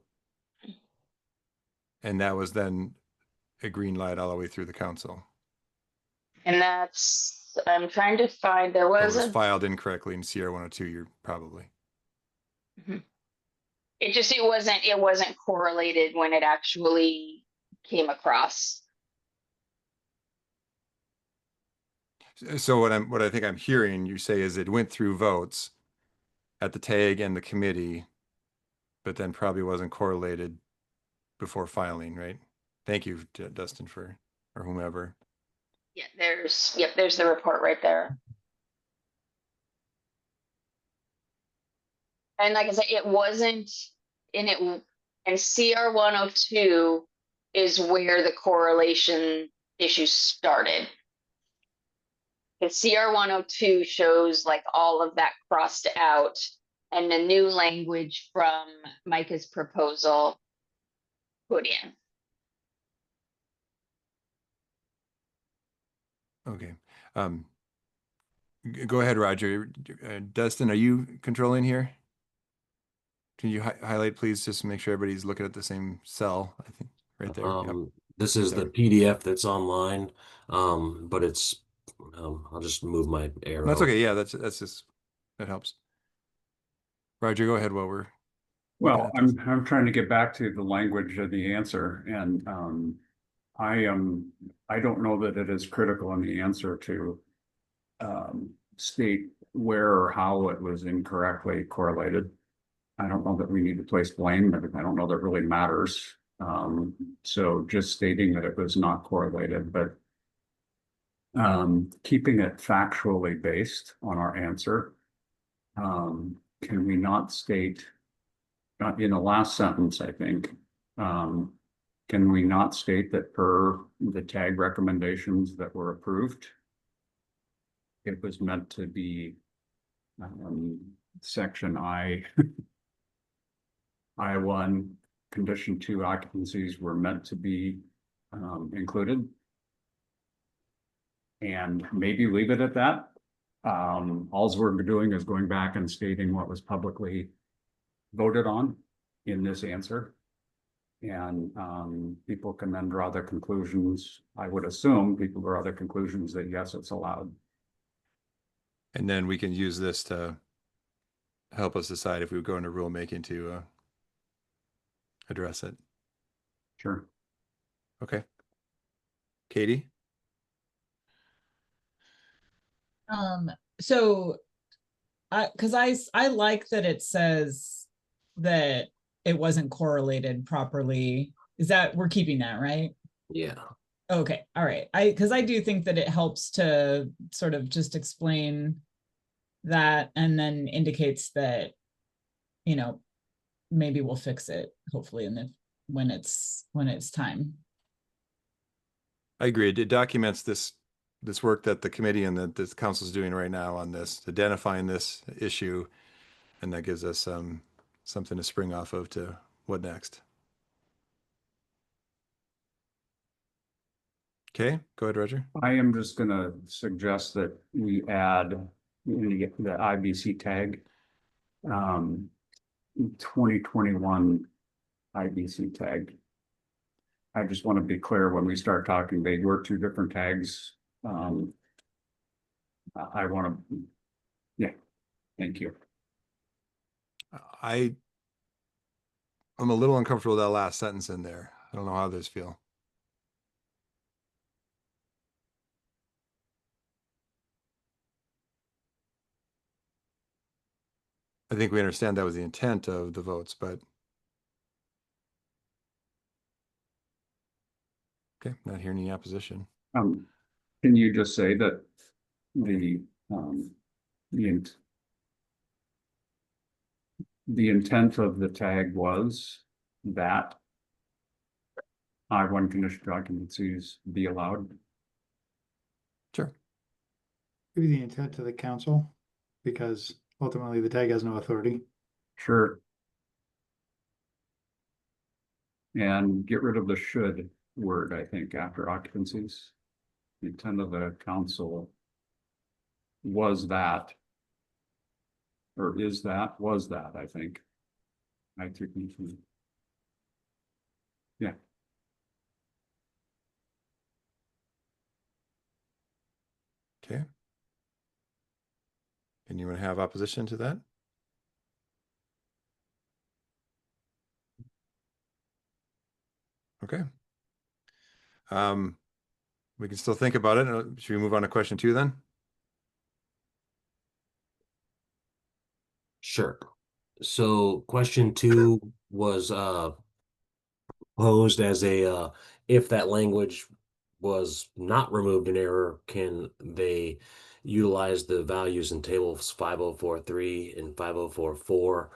Speaker 14: And that was then a green light all the way through the council.
Speaker 11: And that's, I'm trying to find, there was
Speaker 14: filed incorrectly in CR 102, you're probably.
Speaker 11: It wasn't correlated when it actually came across.
Speaker 14: So what I think I'm hearing you say is it went through votes at the tag and the committee, but then probably wasn't correlated before filing, right? Thank you, Dustin, or whomever.
Speaker 11: Yeah, there's the report right there. And like I said, it wasn't in it, and CR 102 is where the correlation issues started. Because CR 102 shows like all of that crossed out, and the new language from Micah's proposal put in.
Speaker 14: Okay. Go ahead, Roger. Dustin, are you controlling here? Can you highlight, please, just to make sure everybody's looking at the same cell, I think, right there. Yep.
Speaker 1: This is the PDF that's online, but it's, I'll just move my arrow.
Speaker 14: That's okay. Yeah, that's just, that helps. Roger, go ahead while we're.
Speaker 13: Well, I'm trying to get back to the language of the answer, and I don't know that it is critical in the answer to state where or how it was incorrectly correlated. I don't know that we need to place blame, but I don't know that really matters. So just stating that it was not correlated, but keeping it factually based on our answer. Can we not state, in the last sentence, I think, can we not state that per the tag recommendations that were approved, it was meant to be section I1, condition 2 occupancies were meant to be included. And maybe leave it at that. All we're doing is going back and stating what was publicly voted on in this answer. And people can then draw their conclusions. I would assume people draw their conclusions that yes, it's allowed.
Speaker 14: And then we can use this to help us decide if we would go into rulemaking to address it.
Speaker 13: Sure.
Speaker 14: Okay. Katie?
Speaker 12: So because I like that it says that it wasn't correlated properly. Is that, we're keeping that, right?
Speaker 1: Yeah.
Speaker 12: Okay, all right. Because I do think that it helps to sort of just explain that, and then indicates that, you know, maybe we'll fix it hopefully when it's time.
Speaker 14: I agree. It documents this work that the committee and that this council is doing right now on this, identifying this issue, and that gives us something to spring off of to what next. Okay, go ahead, Roger.
Speaker 13: I am just going to suggest that we add the IBC tag, 2021 IBC tag. I just want to be clear when we start talking, they were two different tags. I want to, yeah, thank you.
Speaker 14: I'm a little uncomfortable with that last sentence in there. I don't know how others feel. I think we understand that was the intent of the votes, but okay, not hearing any opposition.
Speaker 13: Can you just say that the intent of the tag was that I-1 conditional occupancies be allowed?
Speaker 14: Sure.
Speaker 3: Maybe the intent to the council, because ultimately the tag has no authority.
Speaker 13: Sure. And get rid of the should word, I think, after occupancies. The intent of the council was that, or is that, was that, I think. I think, yeah.
Speaker 14: Okay. Anyone have opposition to that? Okay. We can still think about it. Should we move on to question 2 then?
Speaker 1: Sure. So question 2 was posed as a if that language was not removed in error, can they utilize the values in tables 5043 and 5044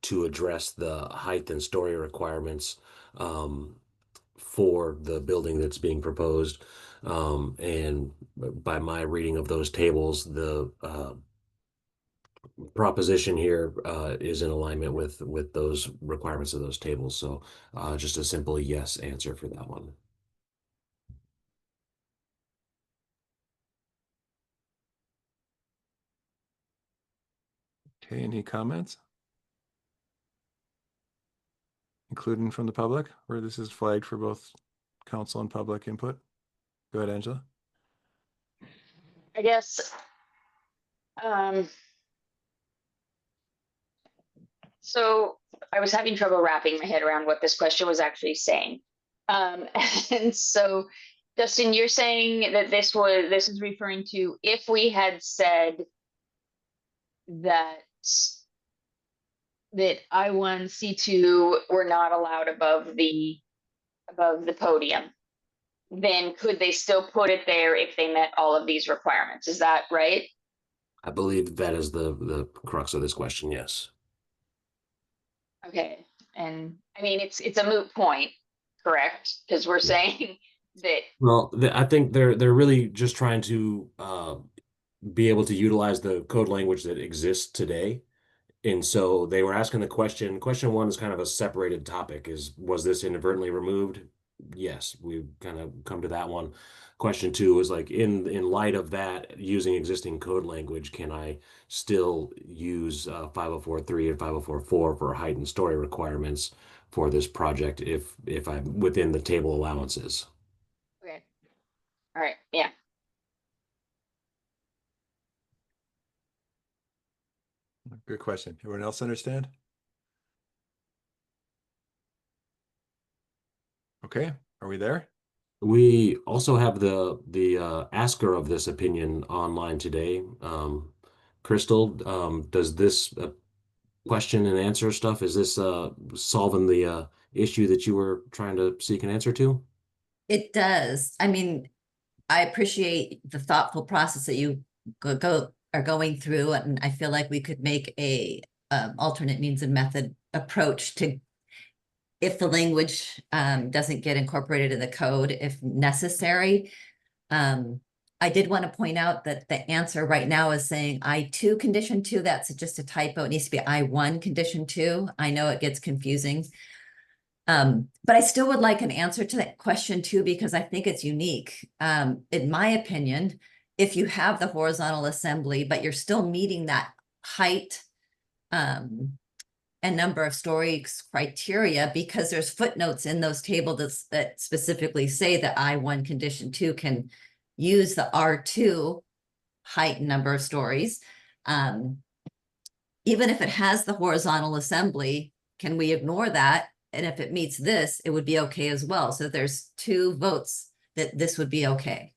Speaker 1: to address the height and story requirements for the building that's being proposed? And by my reading of those tables, the proposition here is in alignment with those requirements of those tables. So just a simple yes answer for that one.
Speaker 14: Okay, any comments? Including from the public, where this is flagged for both council and public input? Go ahead, Angela.
Speaker 11: I guess, so I was having trouble wrapping my head around what this question was actually saying. And so, Justin, you're saying that this is referring to if we had said that I-1, C2 were not allowed above the podium, then could they still put it there if they met all of these requirements? Is that right?
Speaker 1: I believe that is the crux of this question. Yes.
Speaker 11: Okay. And I mean, it's a moot point, correct? Because we're saying that.
Speaker 1: Well, I think they're really just trying to be able to utilize the code language that exists today. And so they were asking the question. Question one is kind of a separated topic. Was this inadvertently removed? Yes, we've kind of come to that one. Question two is like in light of that, using existing code language, can I still use 504.3 and 504.4 for height and story requirements for this project if I'm within the table allowances?
Speaker 11: Okay. All right. Yeah.
Speaker 14: Good question. Everyone else understand? Okay, are we there?
Speaker 1: We also have the asker of this opinion online today. Crystal, does this question and answer stuff, is this solving the issue that you were trying to seek an answer to?
Speaker 15: It does. I mean, I appreciate the thoughtful process that you are going through, and I feel like we could make a alternate means and method approach to if the language doesn't get incorporated in the code if necessary. I did want to point out that the answer right now is saying I2 condition 2. That's just a typo. It needs to be I1 condition 2. I know it gets confusing. But I still would like an answer to that question too, because I think it's unique. In my opinion, if you have the horizontal assembly, but you're still meeting that height and number of stories criteria, because there's footnotes in those tables that specifically say that I1 condition 2 can use the R2 height and number of stories. Even if it has the horizontal assembly, can we ignore that? And if it meets this, it would be okay as well. So there's 2 votes that this would be okay.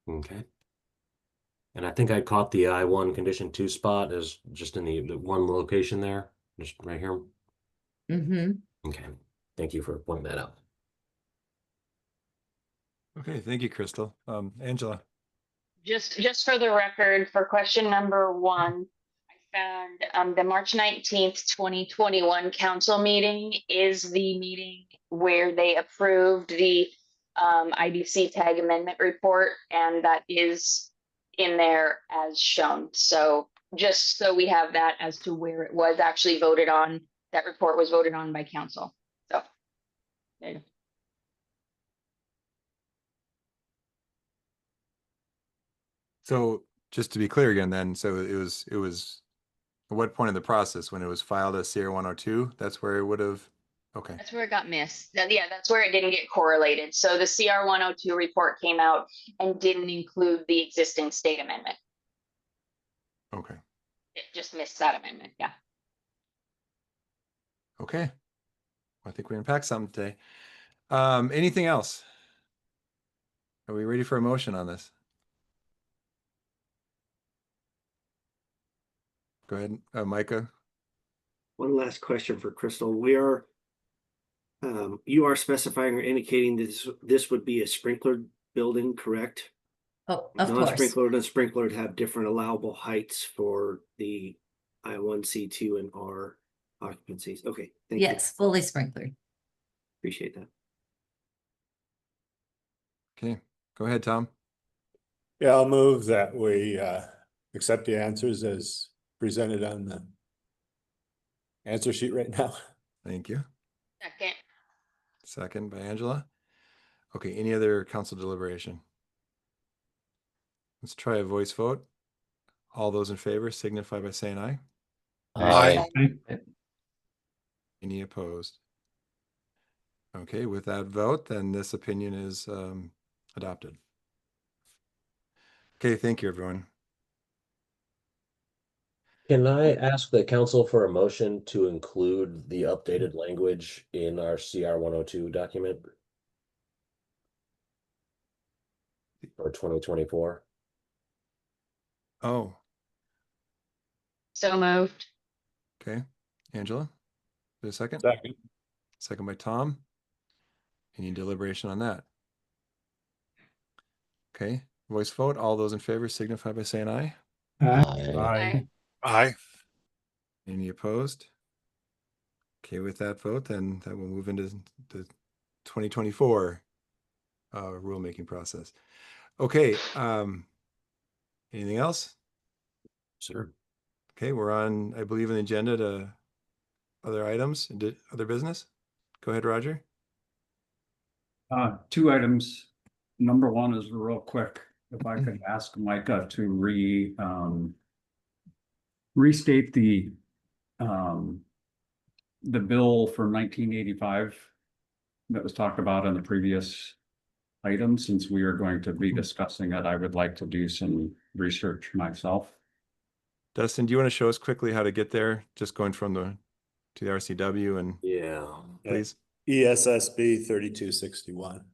Speaker 1: Okay. And I think I caught the I1 condition 2 spot as just in the one location there, just right here.
Speaker 15: Mm-hmm.
Speaker 1: Okay. Thank you for pointing that out.
Speaker 14: Okay, thank you, Crystal. Angela.
Speaker 11: Just for the record, for question number 1, I found the March 19th, 2021 council meeting is the meeting where they approved the IBC tag amendment report, and that is in there as shown. So just so we have that as to where it was actually voted on, that report was voted on by council. So there you go.
Speaker 14: So just to be clear again, then, so it was at what point in the process when it was filed as CR 102? That's where it would have. Okay.
Speaker 11: That's where it got missed. Yeah, that's where it didn't get correlated. So the CR 102 report came out and didn't include the existing state amendment.
Speaker 14: Okay.
Speaker 11: It just missed that amendment. Yeah.
Speaker 14: Okay. I think we unpacked something today. Anything else? Are we ready for a motion on this? Go ahead, Micah.
Speaker 6: One last question for Crystal. You are specifying or indicating this would be a sprinkler building, correct?
Speaker 15: Oh, of course.
Speaker 6: Non-sprinkler and sprinkler would have different allowable heights for the I1, C2, and R occupancies. Okay, thank you.
Speaker 15: Yes, fully sprinklered.
Speaker 6: Appreciate that.
Speaker 14: Okay, go ahead, Tom.
Speaker 5: Yeah, I'll move that we accept the answers as presented on the answer sheet right now.
Speaker 14: Thank you.
Speaker 11: Second.
Speaker 14: Second by Angela. Okay, any other council deliberation? Let's try a voice vote. All those in favor signify by saying aye.
Speaker 4: Aye.
Speaker 14: Any opposed? Okay, with that vote, then this opinion is adopted. Okay, thank you, everyone.
Speaker 1: Can I ask the council for a motion to include the updated language in our CR 102 document for 2024?
Speaker 14: Oh,
Speaker 11: So moved.
Speaker 14: okay. Angela, for a second?
Speaker 5: Second.
Speaker 14: Second by Tom. Any deliberation on that? Okay, voice vote. All those in favor signify by saying aye.
Speaker 4: Aye.
Speaker 10: Aye.
Speaker 14: Any opposed? Okay, with that vote, then that will move into the 2024 rulemaking process. Okay, anything else?
Speaker 1: Sure.
Speaker 14: Okay, we're on, I believe, an agenda to other items, other business. Go ahead, Roger.
Speaker 13: Two items. Number one is real quick. If I could ask Micah to restate the bill from 1985 that was talked about in the previous item, since we are going to be discussing it, I would like to do some research myself.
Speaker 14: Dustin, do you want to show us quickly how to get there? Just going from to the RCW and
Speaker 1: Yeah.
Speaker 14: please.
Speaker 5: ESSB 3261.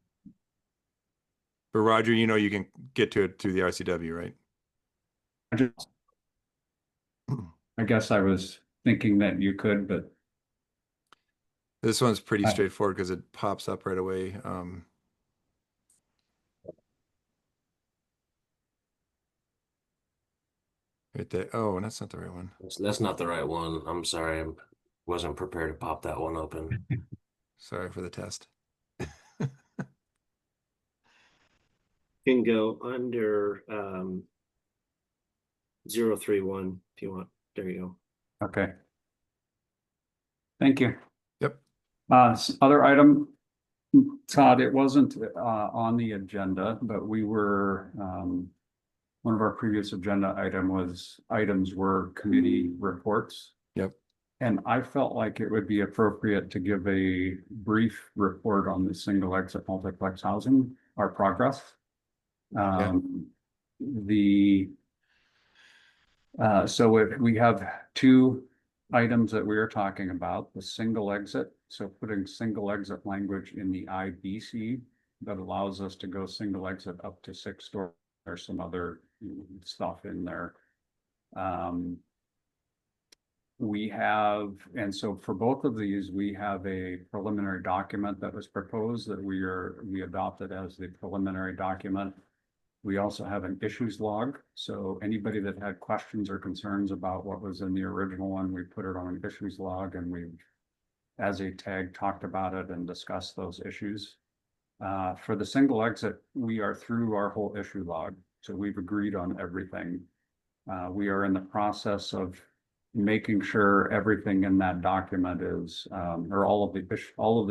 Speaker 14: But Roger, you know you can get to it through the RCW, right?
Speaker 13: I guess I was thinking that you could, but
Speaker 14: this one's pretty straightforward because it pops up right away. Right there. Oh, that's not the right one.
Speaker 1: That's not the right one. I'm sorry. I wasn't prepared to pop that one open.
Speaker 14: Sorry for the test.
Speaker 6: Can go under 031 if you want. There you
Speaker 13: go. Okay. Thank you.
Speaker 14: Yep.
Speaker 13: Other item, Todd, it wasn't on the agenda, but we were one of our previous agenda items were committee reports.
Speaker 14: Yep.
Speaker 13: And I felt like it would be appropriate to give a brief report on the single exit multiplex housing, our progress. So if we have two items that we are talking about, the single exit. So putting single exit language in the IBC that allows us to go single exit up to 6 stories. There's some other stuff in there. We have, and so for both of these, we have a preliminary document that was proposed that we adopted as the preliminary document. We also have an issues log. So anybody that had questions or concerns about what was in the original one, we put it on an issues log and we, as a tag, talked about it and discussed those issues. For the single exit, we are through our whole issue log. So we've agreed on everything. We are in the process of making sure everything in that document is, or all of the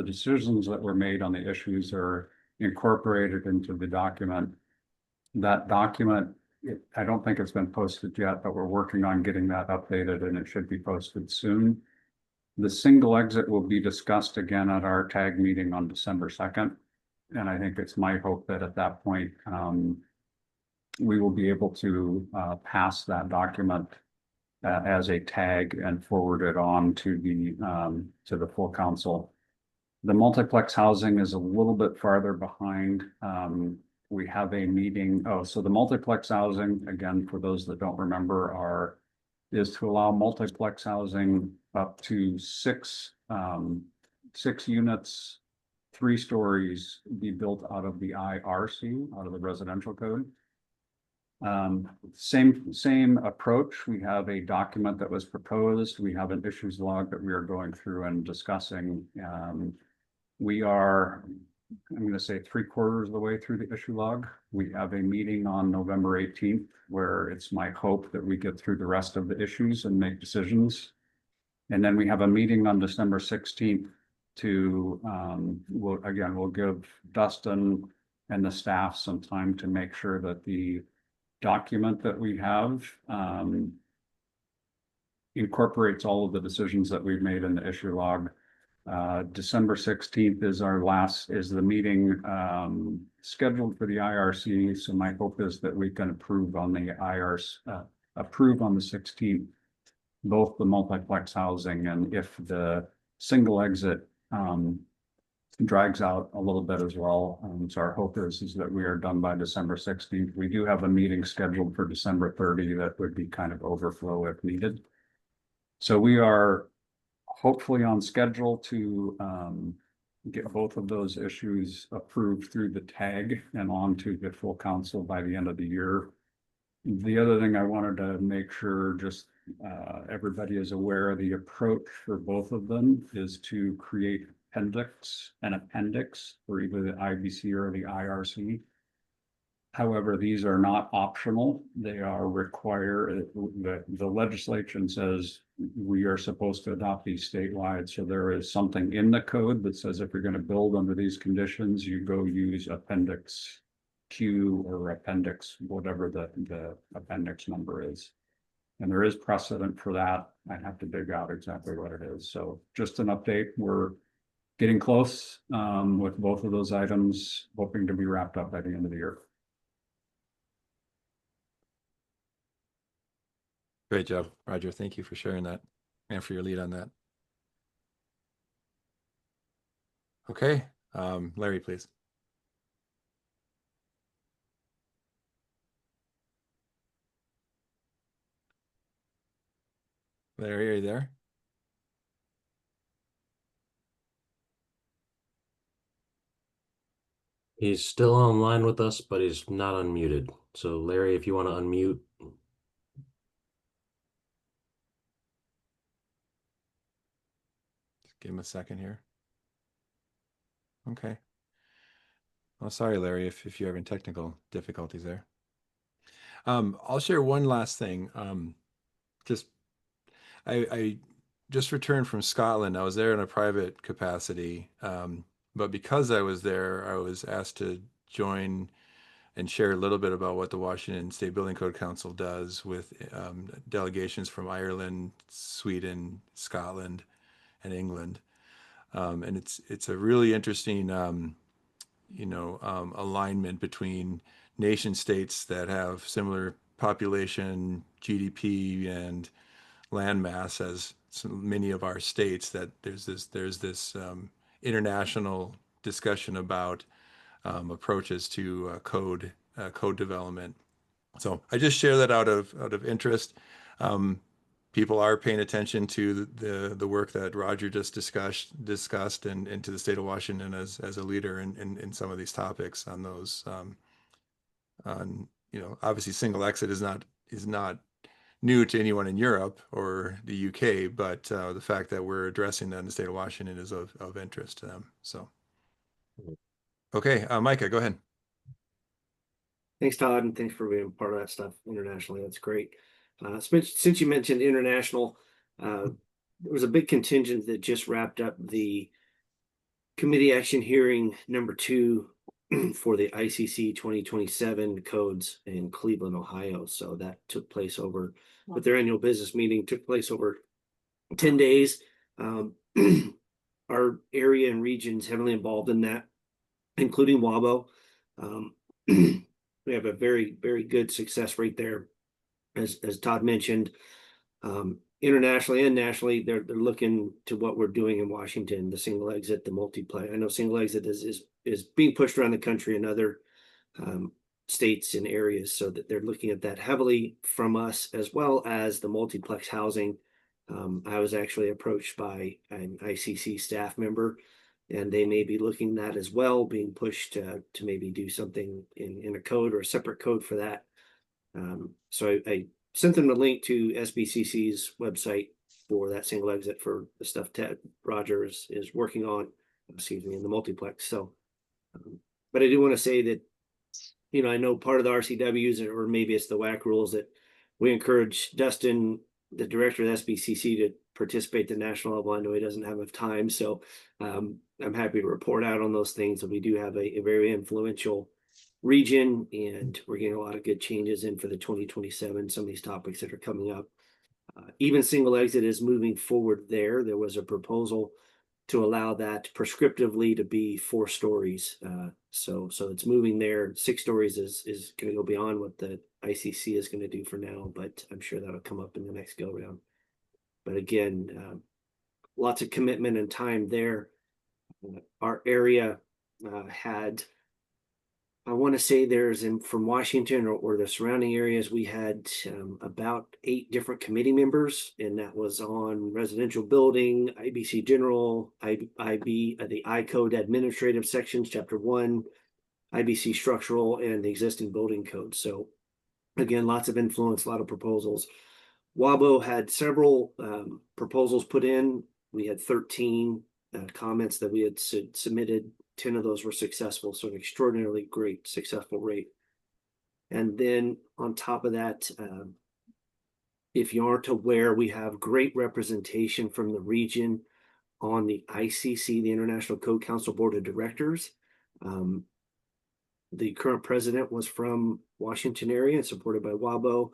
Speaker 13: decisions that were made on the issues are incorporated into the document. That document, I don't think it's been posted yet, but we're working on getting that updated and it should be posted soon. The single exit will be discussed again at our tag meeting on December 2nd. And I think it's my hope that at that point, we will be able to pass that document as a tag and forward it on to the full council. The multiplex housing is a little bit farther behind. We have a meeting. Oh, so the multiplex housing, again, for those that don't remember, is to allow multiplex housing up to six units, 3 stories, be built out of the IRC, out of the residential code. Same approach. We have a document that was proposed. We have an issues log that we are going through and discussing. We are, I'm going to say 3/4 of the way through the issue log. We have a meeting on November 18th where it's my hope that we get through the rest of the issues and make decisions. And then we have a meeting on December 16th to, we'll give Dustin and the staff some time to make sure that the document that we have incorporates all of the decisions that we've made in the issue log. December 16th is the meeting scheduled for the IRC. So my hope is that we can approve on the approve on the 16th, both the multiplex housing, and if the single exit drags out a little bit as well. So our hope is that we are done by December 16th. We do have a meeting scheduled for December 30 that would be kind of overflow if needed. So we are hopefully on schedule to get both of those issues approved through the tag and on to the full council by the end of the year. The other thing I wanted to make sure everybody is aware of, the approach for both of them is to create an appendix for either the IBC or the IRC. However, these are not optional. They are required. The legislation says we are supposed to adopt these statewide. So there is something in the code that says if you're going to build under these conditions, you go use appendix Q or appendix, whatever the appendix number is. And there is precedent for that. I have to dig out exactly what it is. So just an update. We're getting close with both of those items, hoping to be wrapped up by the end of the year.
Speaker 14: Great job, Roger. Thank you for sharing that and for your lead on that. Okay, Larry, please. Larry, are you there?
Speaker 1: He's still online with us, but he's not unmuted. So Larry, if you want to unmute.
Speaker 14: Just give him a second here. Okay. Well, sorry, Larry, if you're having technical difficulties there. I'll share one last thing. I just returned from Scotland. I was there in a private capacity, but because I was there, I was asked to join and share a little bit about what the Washington State Building Code Council does with delegations from Ireland, Sweden, Scotland, and England. And it's a really interesting, alignment between nation states that have similar population, GDP, and land mass as so many of our states, that there's this international discussion about approaches to code development. So I just share that out of interest. People are paying attention to the work that Roger just discussed and to the state of Washington as a leader in some of these topics on those. Obviously single exit is not new to anyone in Europe or the UK, but the fact that we're addressing that in the state of Washington is of interest to them. So, okay, Micah, go ahead.
Speaker 6: Thanks, Todd, and thanks for being part of that stuff internationally. That's great. Since you mentioned international, there was a big contingent that just wrapped up the committee action hearing number 2 for the ICC 2027 codes in Cleveland, Ohio. So that took place over, with their annual business meeting, took place over 10 days. Our area and regions heavily involved in that, including WABO. We have a very, very good success rate there. As Todd mentioned, internationally and nationally, they're looking to what we're doing in Washington, the single exit, the multiplex. I know single exit is being pushed around the country in other states and areas, so that they're looking at that heavily from us, as well as the multiplex housing. I was actually approached by an ICC staff member, and they may be looking at that as well, being pushed to maybe do something in a code or a separate code for that. So I sent them the link to SBCC's website for that single exit for the stuff Ted Rogers is working on, in the multiplex. So, but I do want to say that, I know part of the RCWs, or maybe it's the WAC rules, that we encourage Dustin, the director of the SBCC, to participate at the national level. I know he doesn't have enough time, so I'm happy to report out on those things. And we do have a very influential region, and we're getting a lot of good changes in for the 2027, some of these topics that are coming up. Even single exit is moving forward there. There was a proposal to allow that prescriptively to be 4 stories. So it's moving there. 6 stories is going to go beyond what the ICC is going to do for now, but I'm sure that'll come up in the next go round. But again, lots of commitment and time there. Our area had, I want to say from Washington or the surrounding areas, we had about 8 different committee members, and that was on residential building, IBC general, the I code administrative sections, chapter 1, IBC structural, and the existing building code. So again, lots of influence, a lot of proposals. WABO had several proposals put in. We had 13 comments that we had submitted. 10 of those were successful, so an extraordinarily great successful rate. And then on top of that, if you aren't aware, we have great representation from the region on the ICC, the International Code Council Board of Directors. The current president was from Washington area, supported by WABO,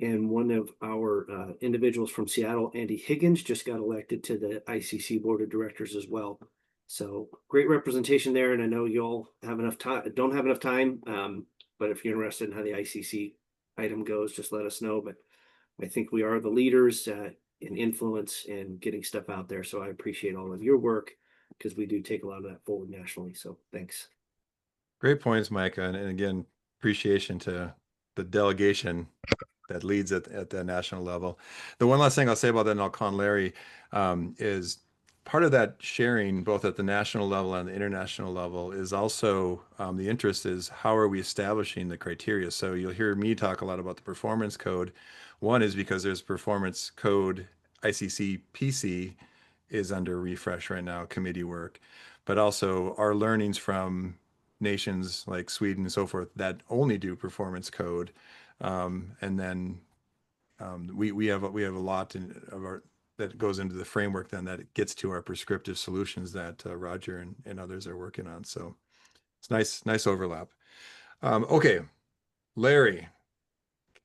Speaker 6: and one of our individuals from Seattle, Andy Higgins, just got elected to the ICC Board of Directors as well. So great representation there, and I know you'll have enough time. Don't have enough time, but if you're interested in how the ICC item goes, just let us know. But I think we are the leaders in influence and getting stuff out there. So I appreciate all of your work because we do take a lot of that forward nationally. So thanks.
Speaker 14: Great points, Micah. And again, appreciation to the delegation that leads at the national level. The one last thing I'll say about that, and I'll call on Larry, is part of that sharing, both at the national level and the international level, is also the interest is how are we establishing the criteria. So you'll hear me talk a lot about the performance code. One is because there's performance code, ICC PC is under refresh right now, committee work, but also our learnings from nations like Sweden and so forth that only do performance code. And then we have a lot of our that goes into the framework then that gets to our prescriptive solutions that Roger and others are working on. So it's nice overlap. Okay, Larry.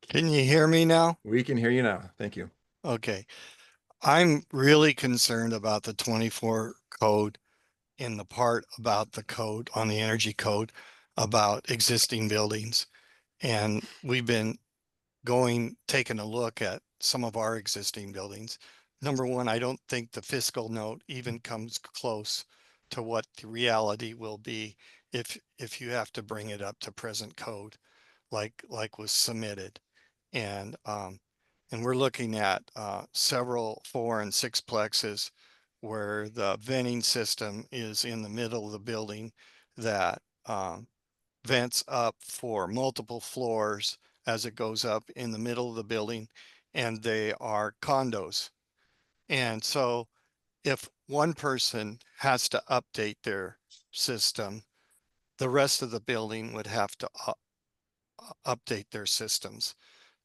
Speaker 16: Can you hear me now?
Speaker 14: We can hear you now. Thank you.
Speaker 16: Okay. I'm really concerned about the 24 code in the part about the code on the energy code about existing buildings. And we've been taking a look at some of our existing buildings. Number one, I don't think the fiscal note even comes close to what the reality will be if you have to bring it up to present code like was submitted. And we're looking at several 4 and 6 plexes where the venting system is in the middle of the building that vents up for multiple floors as it goes up in the middle of the building, and they are condos. And so if one person has to update their system, the rest of the building would have to update their systems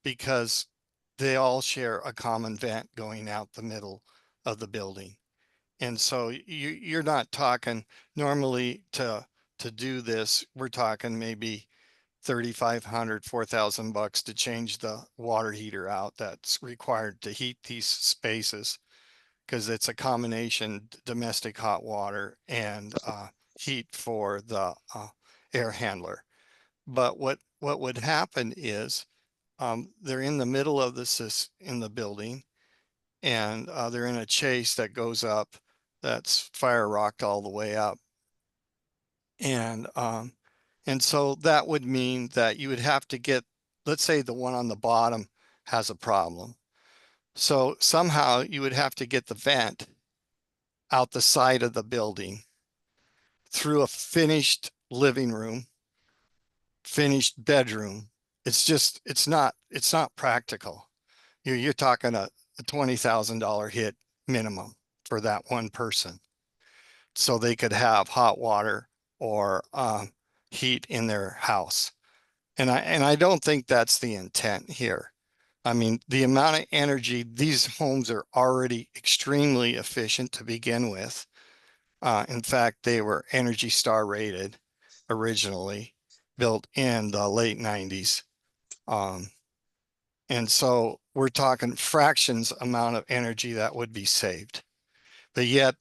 Speaker 16: because they all share a common vent going out the middle of the building. And so you're not talking normally to do this, we're talking maybe $3,500, $4,000 to change the water heater out that's required to heat these spaces because it's a combination domestic hot water and heat for the air handler. But what would happen is they're in the middle of in the building, and they're in a chase that goes up that's fire rocked all the way up. And so that would mean that you would have to get, let's say the one on the bottom has a problem. So somehow you would have to get the vent out the side of the building through a finished living room, finished bedroom. It's not practical. You're talking a $20,000 hit minimum for that one person. So they could have hot water or heat in their house. And I don't think that's the intent here. I mean, the amount of energy, these homes are already extremely efficient to begin with. In fact, they were Energy Star rated originally, built in the late 90s. And so we're talking fractions amount of energy that would be saved. But yet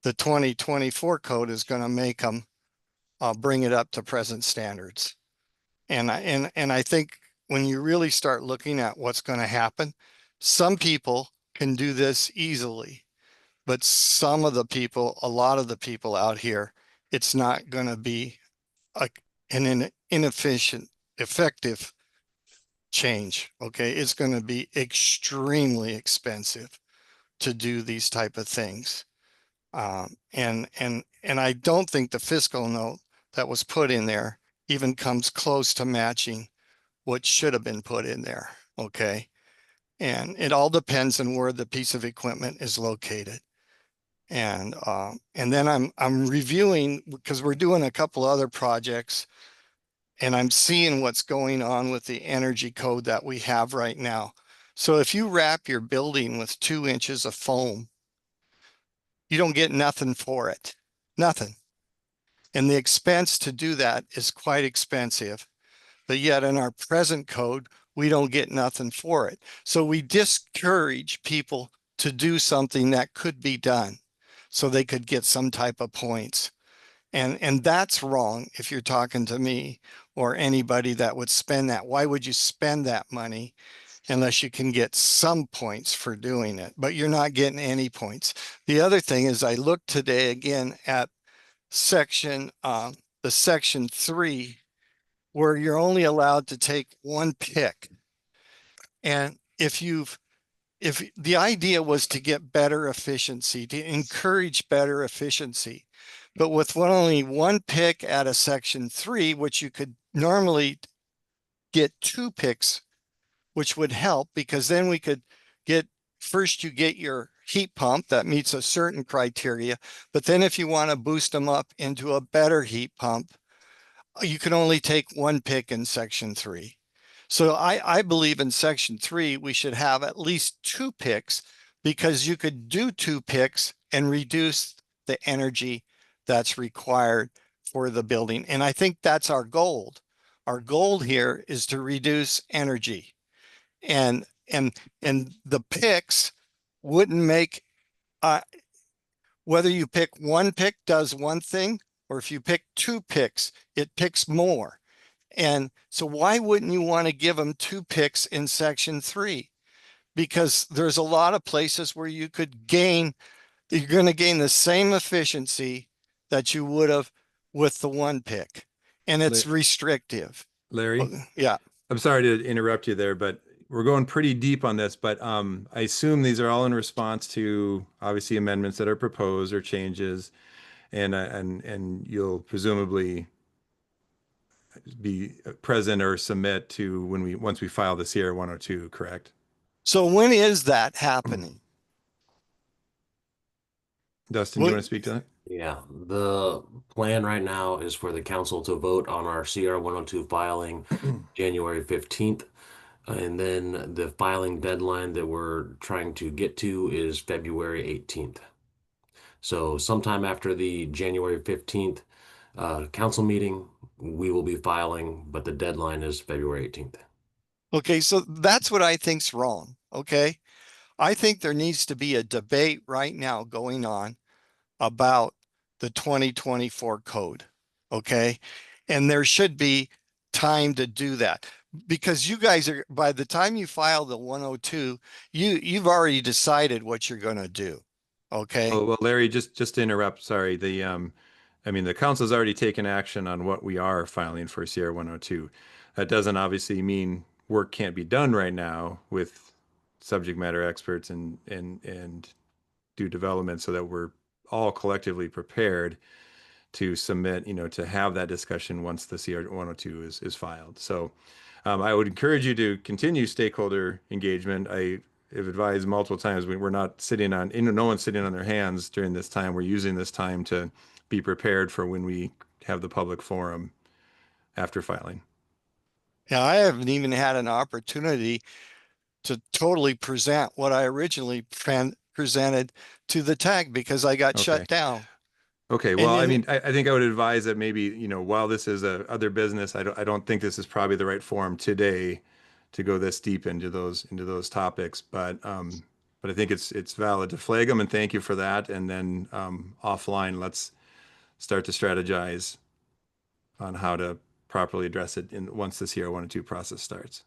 Speaker 16: the 2024 code is going to make them bring it up to present standards. And I think when you really start looking at what's going to happen, some people can do this easily, but some of the people, a lot of the people out here, it's not going to be an inefficient, effective change. Okay. It's going to be extremely expensive to do these type of things. And I don't think the fiscal note that was put in there even comes close to matching what should have been put in there. Okay. And it all depends on where the piece of equipment is located. And then I'm reviewing, because we're doing a couple other projects, and I'm seeing what's going on with the energy code that we have right now. So if you wrap your building with 2 inches of foam, you don't get nothing for it, nothing. And the expense to do that is quite expensive. But yet in our present code, we don't get nothing for it. So we discourage people to do something that could be done so they could get some type of points. And that's wrong if you're talking to me or anybody that would spend that. Why would you spend that money unless you can get some points for doing it? But you're not getting any points. The other thing is, I looked today again at the section 3, where you're only allowed to take 1 pick. And if the idea was to get better efficiency, to encourage better efficiency, but with only 1 pick at a section 3, which you could normally get 2 picks, which would help, because then we could first you get your heat pump that meets a certain criteria, but then if you want to boost them up into a better heat pump, you can only take 1 pick in section 3. So I believe in section 3, we should have at least 2 picks, because you could do 2 picks and reduce the energy that's required for the building. And I think that's our goal. Our goal here is to reduce energy. And the picks wouldn't make, whether you pick 1 pick does one thing, or if you pick 2 picks, it picks more. And so why wouldn't you want to give them 2 picks in section 3? Because there's a lot of places where you could you're going to gain the same efficiency that you would have with the 1 pick. And it's restrictive.
Speaker 14: Larry?
Speaker 16: Yeah.
Speaker 14: I'm sorry to interrupt you there, but we're going pretty deep on this, but I assume these are all in response to obviously amendments that are proposed or changes, and you'll presumably be present or submit to once we file the CR 102, correct?
Speaker 16: So when is that happening?
Speaker 14: Dustin, do you want to speak to that?
Speaker 1: Yeah, the plan right now is for the council to vote on our CR 102 filing January 15th. And then the filing deadline that we're trying to get to is February 18th. So sometime after the January 15th council meeting, we will be filing, but the deadline is February 18th.
Speaker 16: Okay, so that's what I think's wrong. Okay. I think there needs to be a debate right now going on about the 2024 code. Okay. And there should be time to do that, because you guys are, by the time you file the 102, you've already decided what you're going to do. Okay.
Speaker 14: Oh, well, Larry, just to interrupt, sorry. I mean, the council's already taken action on what we are filing for CR 102. That doesn't obviously mean work can't be done right now with subject matter experts and do development so that we're all collectively prepared to submit, to have that discussion once the CR 102 is filed. So I would encourage you to continue stakeholder engagement. I have advised multiple times, we're not sitting on, no one's sitting on their hands during this time. We're using this time to be prepared for when we have the public forum after filing.
Speaker 16: Yeah, I haven't even had an opportunity to totally present what I originally presented to the tag, because I got shut down.
Speaker 14: Okay, well, I mean, I think I would advise that maybe, while this is a other business, I don't think this is probably the right forum today to go this deep into those topics. But I think it's valid to flag them, and thank you for that. And then offline, let's start to strategize on how to properly address it once the CR 102 process starts.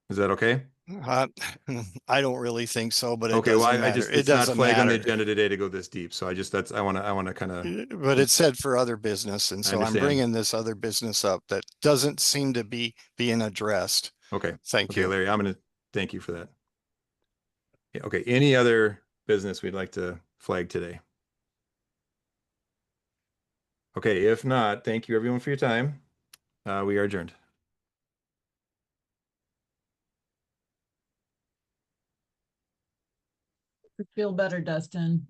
Speaker 14: Is that okay?
Speaker 16: I don't really think so, but it
Speaker 14: Okay, well,
Speaker 16: doesn't
Speaker 14: I
Speaker 16: matter.
Speaker 14: just,
Speaker 16: It
Speaker 14: it's not
Speaker 16: doesn't
Speaker 14: flagged on the
Speaker 16: matter.
Speaker 14: agenda today to go this deep. So I want to kind of.
Speaker 16: But it said for other business, and
Speaker 14: I
Speaker 16: so I'm
Speaker 14: understand.
Speaker 16: bringing this other business up that doesn't seem to be being addressed.
Speaker 14: Okay.
Speaker 16: Thank
Speaker 14: Okay,
Speaker 16: you.
Speaker 14: Larry, I'm going to thank you for that. Yeah, okay, any other business we'd like to flag today? Okay, if not, thank you everyone for your time. We are adjourned.
Speaker 12: Feel better, Dustin.